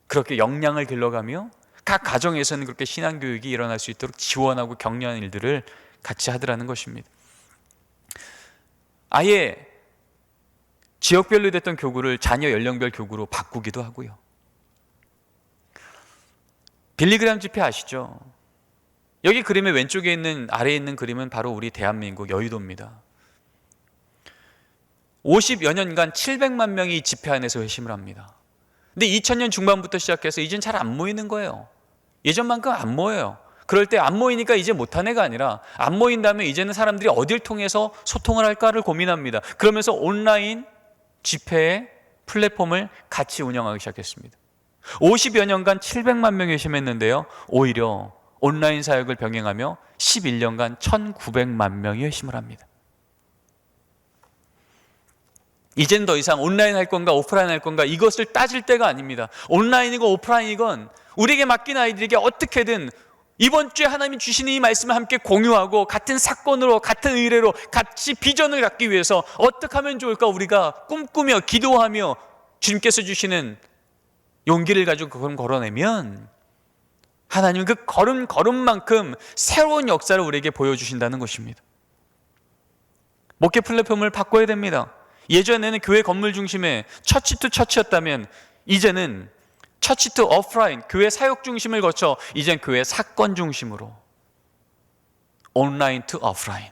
그렇게 역량을 길러가며 각 가정에서는 그렇게 신앙교육이 일어날 수 있도록 지원하고 격려하는 일들을 같이 하더라는 것입니다. 아예 지역별로 됐던 교구를 자녀 연령별 교구로 바꾸기도 하고요. 빌리그램 지폐 아시죠? 여기 그림의 왼쪽에 있는, 아래에 있는 그림은 바로 우리 대한민국 여의도입니다. 50여 년간 700만 명이 이 지폐 안에서 회심을 합니다. 근데 2000년 중반부터 시작해서 이젠 잘 안 모이는 거예요. 예전만큼 안 모여요. 그럴 때 안 모이니까 이제 못한 애가 아니라, 안 모인다면 이제는 사람들이 어딜 통해서 소통을 할까를 고민합니다. 그러면서 온라인 집회의 플랫폼을 같이 운영하기 시작했습니다. 50여 년간 700만 명이 회심했는데요, 오히려 온라인 사역을 병행하며 11년간 1900만 명이 회심을 합니다. 이젠 더 이상 온라인 할 건가 오프라인 할 건가 이것을 따질 때가 아닙니다. 온라인이건 오프라인이건 우리에게 맡긴 아이들에게 어떻게든 이번 주에 하나님이 주시는 이 말씀을 함께 공유하고, 같은 사건으로, 같은 의뢰로 같이 비전을 갖기 위해서 어떻게 하면 좋을까 우리가 꿈꾸며 기도하며 주님께서 주시는 용기를 가지고 그걸 걸어내면 하나님은 그 걸음만큼 새로운 역사를 우리에게 보여주신다는 것입니다. 목회 플랫폼을 바꿔야 됩니다. 예전에는 교회 건물 중심의 처치 투 처치였다면 이제는 처치 투 오프라인, 교회 사역 중심을 거쳐 이젠 교회 사건 중심으로 온라인 투 오프라인,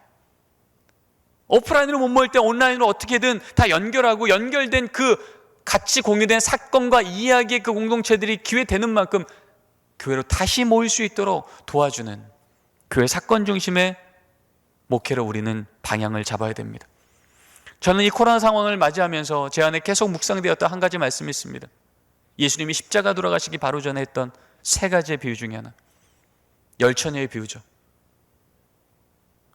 오프라인으로 못 모일 때 온라인으로 어떻게든 다 연결하고 연결된 그 같이 공유된 사건과 이야기의 그 공동체들이 기회 되는 만큼 교회로 다시 모일 수 있도록 도와주는 교회 사건 중심의 목회로 우리는 방향을 잡아야 됩니다. 저는 이 코로나 상황을 맞이하면서 제 안에 계속 묵상되었던 한 가지 말씀이 있습니다. 예수님이 십자가 돌아가시기 바로 전에 했던 세 가지의 비유 중에 하나, 열처녀의 비유죠.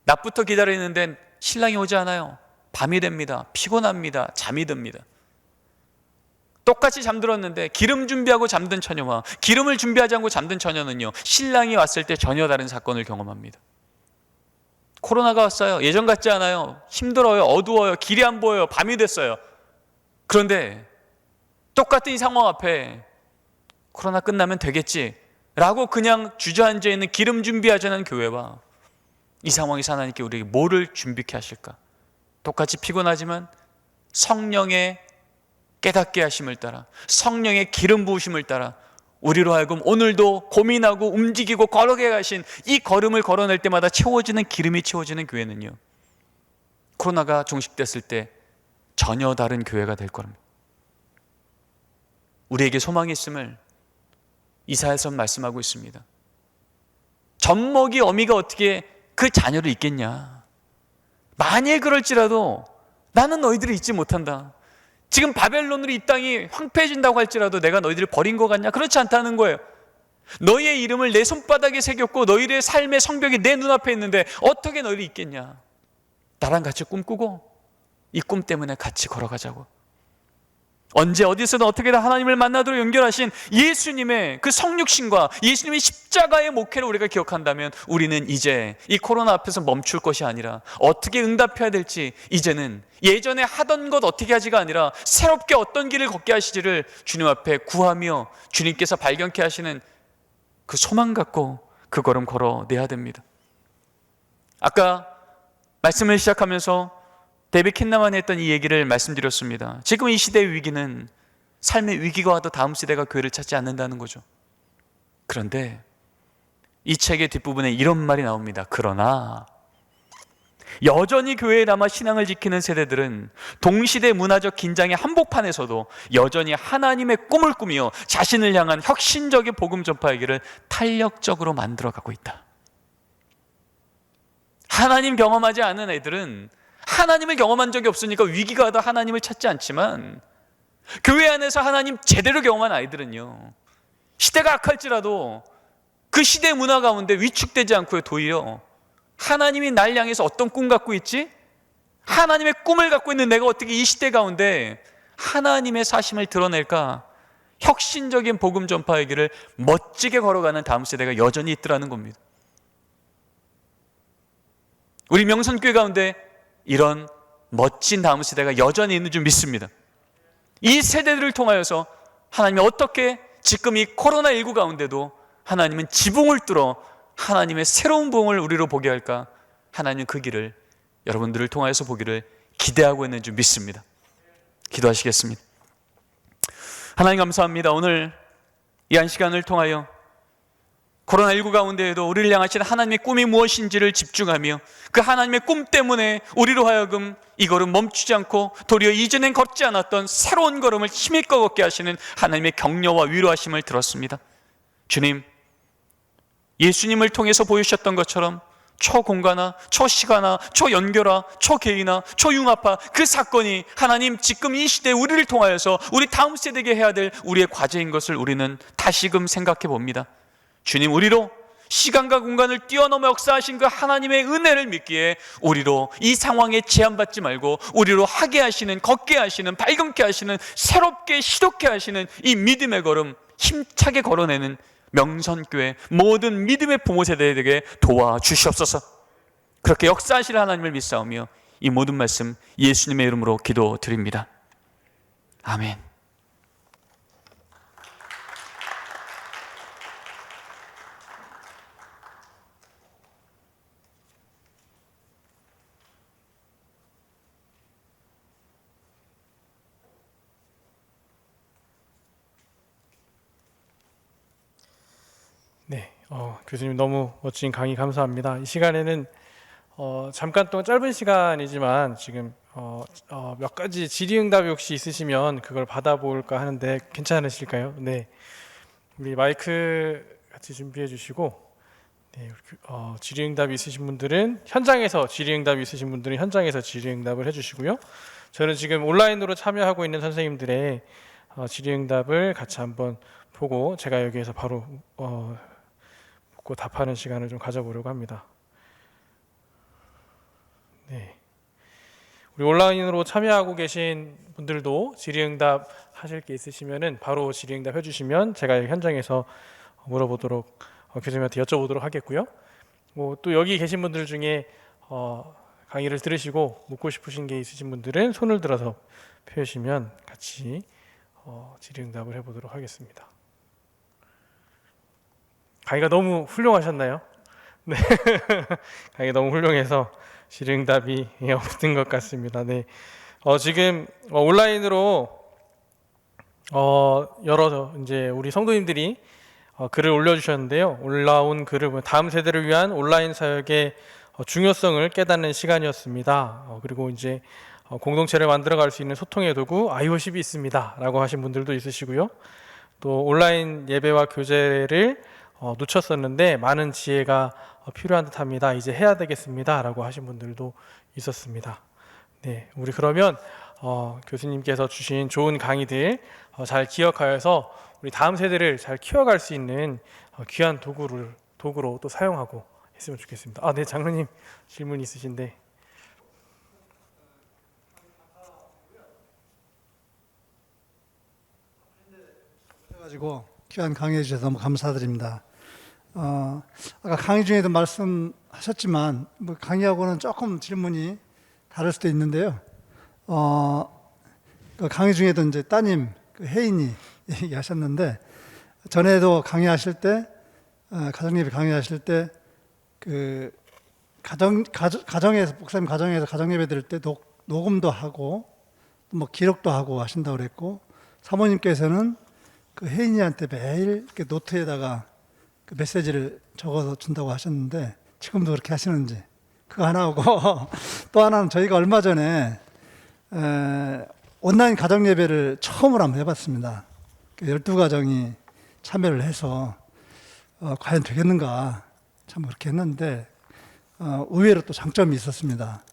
낮부터 기다리는데 신랑이 오지 않아요. 밤이 됩니다. 피곤합니다. 잠이 듭니다. 똑같이 잠들었는데 기름 준비하고 잠든 처녀와 기름을 준비하지 않고 잠든 처녀는요, 신랑이 왔을 때 전혀 다른 사건을 경험합니다. 코로나가 왔어요. 예전 같지 않아요. 힘들어요. 어두워요. 길이 안 보여요. 밤이 됐어요. 그런데 똑같은 이 상황 앞에 코로나 끝나면 되겠지 라고 그냥 주저앉아 있는 기름 준비하지 않은 교회와 이 상황에서 하나님께 우리에게 뭐를 준비케 하실까? 똑같이 피곤하지만 성령의 깨닫게 하심을 따라, 성령의 기름 부으심을 따라 우리로 하여금 오늘도 고민하고 움직이고 걸어게 하신 이 걸음을 걸어낼 때마다 채워지는 기름이 채워지는 교회는요, 코로나가 종식됐을 때 전혀 다른 교회가 될 겁니다. 우리에게 소망이 있음을 이사야서 말씀하고 있습니다. 젖먹이 어미가 어떻게 그 자녀를 잊겠냐? 만일 그럴지라도 나는 너희들을 잊지 못한다. 지금 바벨론으로 이 땅이 황폐해진다고 할지라도 내가 너희들을 버린 것 같냐? 그렇지 않다는 거예요. 너희의 이름을 내 손바닥에 새겼고 너희의 삶의 성벽이 내 눈앞에 있는데 어떻게 너희를 잊겠냐? 나랑 같이 꿈꾸고 이 꿈 때문에 같이 걸어가자고. 언제 어디서든 어떻게든 하나님을 만나도록 연결하신 예수님의 그 성육신과 예수님의 십자가의 목회를 우리가 기억한다면 우리는 이제 이 코로나 앞에서 멈출 것이 아니라 어떻게 응답해야 될지, 이제는 예전에 하던 것 어떻게 하지가 아니라 새롭게 어떤 길을 걷게 하시지를 주님 앞에 구하며 주님께서 발견케 하시는 그 소망 갖고 그 걸음 걸어내야 됩니다. 아까 말씀을 시작하면서 데이빗 킨나만이 했던 이 얘기를 말씀드렸습니다. 지금 이 시대의 위기는 삶의 위기가 와도 다음 세대가 교회를 찾지 않는다는 거죠. 그런데 이 책의 뒷부분에 이런 말이 나옵니다. 그러나 여전히 교회에 남아 신앙을 지키는 세대들은 동시대 문화적 긴장의 한복판에서도 여전히 하나님의 꿈을 꾸며 자신을 향한 혁신적인 복음 전파의 길을 탄력적으로 만들어가고 있다. 하나님 경험하지 않은 애들은 하나님을 경험한 적이 없으니까 위기가 와도 하나님을 찾지 않지만, 교회 안에서 하나님 제대로 경험한 아이들은요, 시대가 악할지라도 그 시대 문화 가운데 위축되지 않고요, 도리어 하나님이 날 향해서 어떤 꿈 갖고 있지? 하나님의 꿈을 갖고 있는 내가 어떻게 이 시대 가운데 하나님의 사심을 드러낼까? 혁신적인 복음 전파의 길을 멋지게 걸어가는 다음 세대가 여전히 있더라는 겁니다. 우리 명선교회 가운데 이런 멋진 다음 세대가 여전히 있는 줄 믿습니다. 이 세대들을 통하여서 하나님이 어떻게 지금 이 코로나19 가운데도 하나님은 지붕을 뚫어 하나님의 새로운 부흥을 우리로 보게 할까? 하나님은 그 길을 여러분들을 통하여서 보기를 기대하고 있는 줄 믿습니다. 기도하시겠습니다. 하나님 감사합니다. 오늘 이 한 시간을 통하여 코로나19 가운데에도 우리를 향하신 하나님의 꿈이 무엇인지를 집중하며 그 하나님의 꿈 때문에 우리로 하여금 이 걸음 멈추지 않고 도리어 이전엔 걷지 않았던 새로운 걸음을 힘있게 걷게 하시는 하나님의 격려와 위로하심을 들었습니다. 주님, 예수님을 통해서 보여주셨던 것처럼 초공간화, 초시간화, 초연결화, 초개인화, 초융합화, 그 사건이 하나님 지금 이 시대에 우리를 통하여서 우리 다음 세대에게 해야 될 우리의 과제인 것을 우리는 다시금 생각해 봅니다. 주님, 우리로 시간과 공간을 뛰어넘어 역사하신 그 하나님의 은혜를 믿기에 우리로 이 상황에 제한받지 말고 우리로 하게 하시는, 걷게 하시는, 발견케 하시는, 새롭게 시도케 하시는 이 믿음의 걸음 힘차게 걸어내는 명선교회 모든 믿음의 부모 세대에게 도와주시옵소서. 그렇게 역사하실 하나님을 믿사오며 이 모든 말씀 예수님의 이름으로 기도드립니다. 아멘. 네, 교수님 너무 멋진 강의 감사합니다. 이 시간에는 잠깐 동안 짧은 시간이지만 지금 몇 가지 질의응답이 혹시 있으시면 그걸 받아볼까 하는데 괜찮으실까요? 네, 우리 마이크 같이 준비해 주시고, 네, 질의응답이 있으신 분들은 현장에서 질의응답을 해주시고요. 저는 지금 온라인으로 참여하고 있는 선생님들의 질의응답을 같이 한번 보고 제가 여기에서 바로 묻고 답하는 시간을 좀 가져보려고 합니다. 네, 우리 온라인으로 참여하고 계신 분들도 질의응답 하실 게 있으시면은 바로 질의응답 해주시면 제가 현장에서 물어보도록, 교수님한테 여쭤보도록 하겠고요. 또 여기 계신 분들 중에 강의를 들으시고 묻고 싶으신 게 있으신 분들은 손을 들어서 펴주시면 같이 질의응답을 해보도록 하겠습니다. 강의가 너무 훌륭하셨나요? 네, 강의가 너무 훌륭해서 질의응답이 없는 것 같습니다. 네, 지금 온라인으로 여러 이제 우리 성도님들이 글을 올려주셨는데요. 올라온 글을 보면 다음 세대를 위한 온라인 사역의 중요성을 깨닫는 시간이었습니다. 그리고 이제 공동체를 만들어갈 수 있는 소통의 도구 iWorship이 있습니다 라고 하신 분들도 있으시고요. 또 온라인 예배와 교제를 놓쳤었는데 많은 지혜가 필요한 듯합니다. 이제 해야 되겠습니다 라고 하신 분들도 있었습니다. 네, 우리 그러면 교수님께서 주신 좋은 강의들 잘 기억하여서 우리 다음 세대를 잘 키워갈 수 있는 귀한 도구로 또 사용하고 했으면 좋겠습니다. 네, 장로님 질문 있으신데. 가지고 귀한 강의해 주셔서 너무 감사드립니다. 아까 강의 중에도 말씀하셨지만 뭐 강의하고는 조금 질문이 다를 수도 있는데요. 그 강의 중에도 이제 따님 혜인이 얘기하셨는데 전에도 강의하실 때 가정예배 강의하실 때 그 가정에서 목사님 가정에서 가정예배 드릴 때 녹음도 하고 뭐 기록도 하고 하신다고 그랬고 사모님께서는 그 혜인이한테 매일 이렇게 노트에다가 그 메시지를 적어서 준다고 하셨는데 지금도 그렇게 하시는지 그거 하나고 또 하나는 저희가 얼마 전에 온라인 가정 예배를 처음으로 한번 해봤습니다. 12가정이 참여를 해서 과연 되겠는가 참 그렇게 했는데 의외로 또 장점이 있었습니다.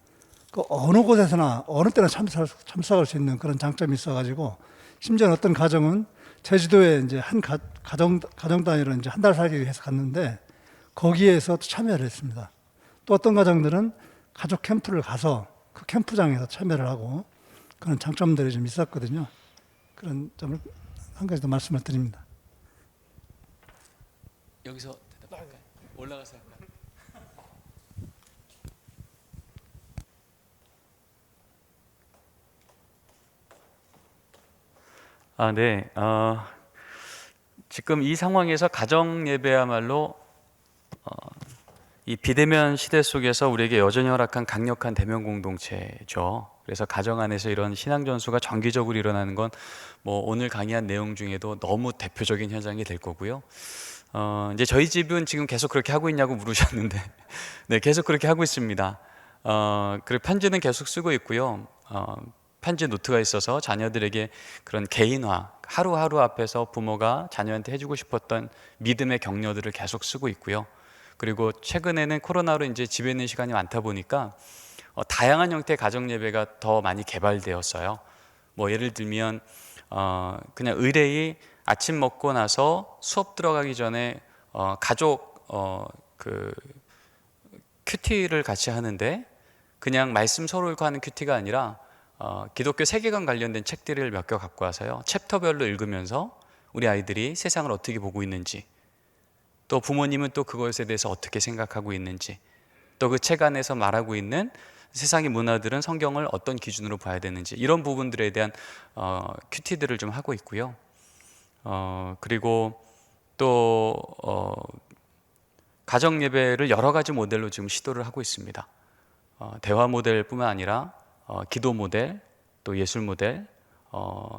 그 어느 곳에서나 어느 때나 참석할 수 있는 그런 장점이 있어가지고 심지어 어떤 가정은 제주도에 이제 한 가정 단위로 이제 한 달 살기 위해서 갔는데 거기에서 또 참여를 했습니다. 또 어떤 가정들은 가족 캠프를 가서 그 캠프장에서 참여를 하고 그런 장점들이 좀 있었거든요. 그런 점을 한 가지 더 말씀을 드립니다. 여기서 대답할까요? 올라가서 할까요? 네. 지금 이 상황에서 가정 예배야말로 이 비대면 시대 속에서 우리에게 여전히 허락한 강력한 대면 공동체죠. 그래서 가정 안에서 이런 신앙 전수가 정기적으로 일어나는 건 뭐 오늘 강의한 내용 중에도 너무 대표적인 현상이 될 거고요. 이제 저희 집은 지금 계속 그렇게 하고 있냐고 물으셨는데, 네, 계속 그렇게 하고 있습니다. 그리고 편지는 계속 쓰고 있고요. 편지 노트가 있어서 자녀들에게 그런 개인화, 하루하루 앞에서 부모가 자녀한테 해주고 싶었던 믿음의 격려들을 계속 쓰고 있고요. 그리고 최근에는 코로나로 이제 집에 있는 시간이 많다 보니까 다양한 형태의 가정 예배가 더 많이 개발되었어요. 뭐 예를 들면 그냥 의뢰이 아침 먹고 나서 수업 들어가기 전에 가족 그 큐티를 같이 하는데 그냥 말씀 서로 읽고 하는 큐티가 아니라 기독교 세계관 관련된 책들을 몇 개 갖고 와서요, 챕터별로 읽으면서 우리 아이들이 세상을 어떻게 보고 있는지, 또 부모님은 또 그것에 대해서 어떻게 생각하고 있는지, 또 그 책 안에서 말하고 있는 세상의 문화들은 성경을 어떤 기준으로 봐야 되는지, 이런 부분들에 대한 큐티들을 좀 하고 있고요. 그리고 또 가정 예배를 여러 가지 모델로 지금 시도를 하고 있습니다. 대화 모델뿐만 아니라 기도 모델, 또 예술 모델,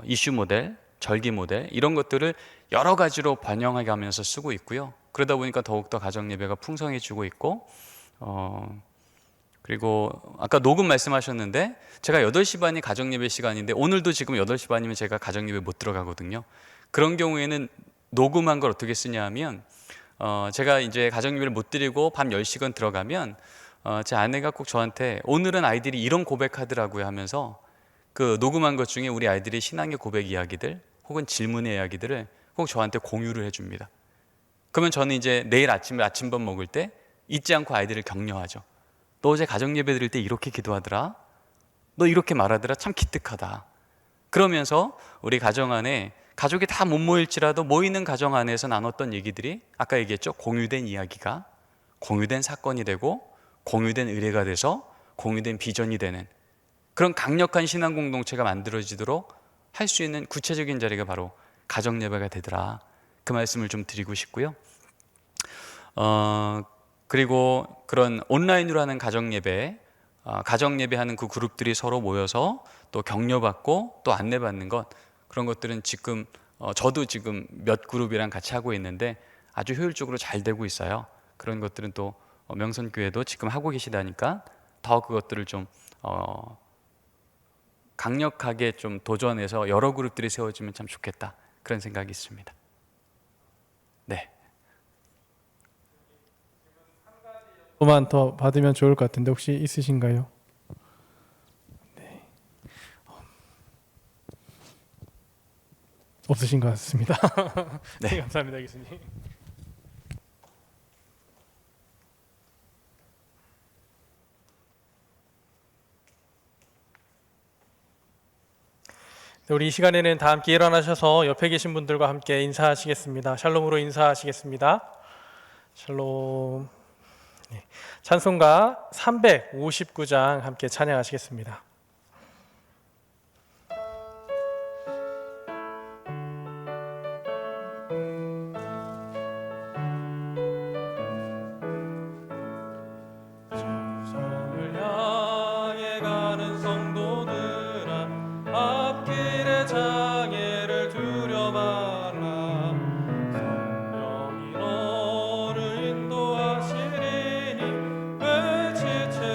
이슈 모델, 절기 모델, 이런 것들을 여러 가지로 반영해 가면서 쓰고 있고요. 그러다 보니까 더욱더 가정 예배가 풍성해지고 있고, 그리고 아까 녹음 말씀하셨는데 제가 8시 반이 가정 예배 시간인데 오늘도 지금 8시 반이면 제가 가정 예배 못 들어가거든요. 그런 경우에는 녹음한 걸 어떻게 쓰냐 하면 제가 이제 가정 예배를 못 드리고 밤 10시간 들어가면 제 아내가 꼭 저한테 오늘은 아이들이 이런 고백하더라고요 하면서 그 녹음한 것 중에 우리 아이들이 신앙의 고백 이야기들 혹은 질문의 이야기들을 꼭 저한테 공유를 해줍니다. 그러면 저는 이제 내일 아침에 아침밥 먹을 때 잊지 않고 아이들을 격려하죠. 너 어제 가정 예배 드릴 때 이렇게 기도하더라, 너 이렇게 말하더라, 참 기특하다. 그러면서 우리 가정 안에 가족이 다 못 모일지라도 모이는 가정 안에서 나눴던 얘기들이 아까 얘기했죠, 공유된 이야기가 공유된 사건이 되고 공유된 의뢰가 돼서 공유된 비전이 되는 그런 강력한 신앙 공동체가 만들어지도록 할 수 있는 구체적인 자리가 바로 가정 예배가 되더라, 그 말씀을 좀 드리고 싶고요. 그리고 그런 온라인으로 하는 가정 예배, 가정 예배하는 그 그룹들이 서로 모여서 또 격려받고 또 안내받는 것, 그런 것들은 지금 저도 지금 몇 그룹이랑 같이 하고 있는데 아주 효율적으로 잘 되고 있어요. 그런 것들은 또 명선교회도 지금 하고 계시다니까 더 그것들을 좀 강력하게 좀 도전해서 여러 그룹들이 세워지면 참 좋겠다, 그런 생각이 있습니다. 네. 또만 더 받으면 좋을 것 같은데 혹시 있으신가요? 네. 없으신 것 같습니다. 네. 네, 감사합니다, 교수님. 네, 우리 이 시간에는 다 함께 일어나셔서 옆에 계신 분들과 함께 인사하시겠습니다. 샬롬으로 인사하시겠습니다. 샬롬. 네, 찬송가 359장 함께 찬양하시겠습니다. 정성을 향해 가는 성도들아, 앞길의 장애를 두려 말라. 성령이 너를 인도하시리니 왜 지체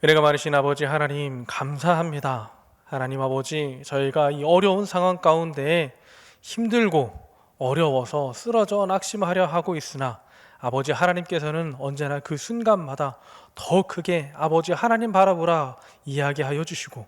은혜가 많으신 아버지 하나님 감사합니다. 하나님 아버지, 저희가 이 어려운 상황 가운데 힘들고 어려워서 쓰러져 낙심하려 하고 있으나 아버지 하나님께서는 언제나 그 순간마다 더 크게 아버지 하나님 바라보라 이야기하여 주시고,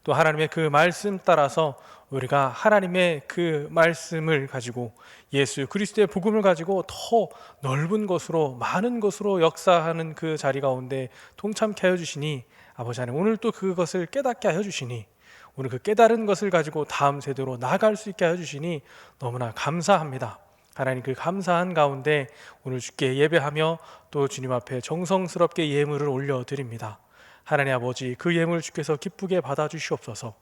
또 하나님의 그 말씀 따라서 우리가 하나님의 그 말씀을 가지고 예수 그리스도의 복음을 가지고 더 넓은 것으로 많은 것으로 역사하는 그 자리 가운데 동참케 하여 주시니, 아버지 하나님 오늘 또 그것을 깨닫게 하여 주시니, 오늘 그 깨달은 것을 가지고 다음 세대로 나아갈 수 있게 하여 주시니 너무나 감사합니다. 하나님, 그 감사한 가운데 오늘 주께 예배하며 또 주님 앞에 정성스럽게 예물을 올려드립니다. 하나님 아버지, 그 예물 주께서 기쁘게 받아주시옵소서.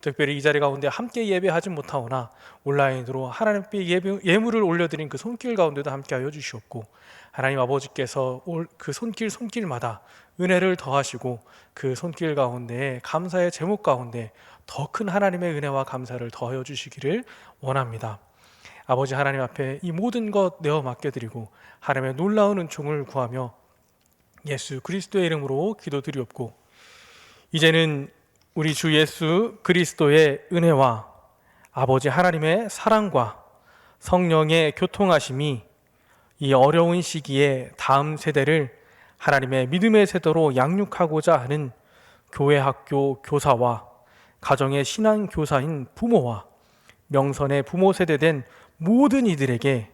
특별히 이 자리 가운데 함께 예배하지 못하오나 온라인으로 하나님께 예물을 올려드린 그 손길 가운데도 함께 하여 주시옵고, 하나님 아버지께서 그 손길마다 은혜를 더하시고 그 손길 가운데 감사의 제목 가운데 더 큰 하나님의 은혜와 감사를 더하여 주시기를 원합니다. 아버지 하나님 앞에 이 모든 것 내어 맡겨드리고 하나님의 놀라운 은총을 구하며 예수 그리스도의 이름으로 기도드리옵고, 이제는 우리 주 예수 그리스도의 은혜와 아버지 하나님의 사랑과 성령의 교통하심이 이 어려운 시기에 다음 세대를 하나님의 믿음의 세대로 양육하고자 하는 교회 학교 교사와 가정의 신앙 교사인 부모와 명선의 부모 세대된 모든 이들에게,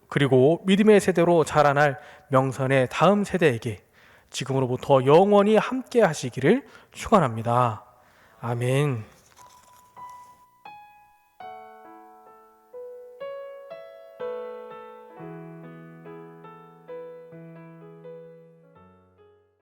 그리고 믿음의 세대로 자라날 명선의 다음 세대에게 지금으로부터 영원히 함께 하시기를 축원합니다. 아멘.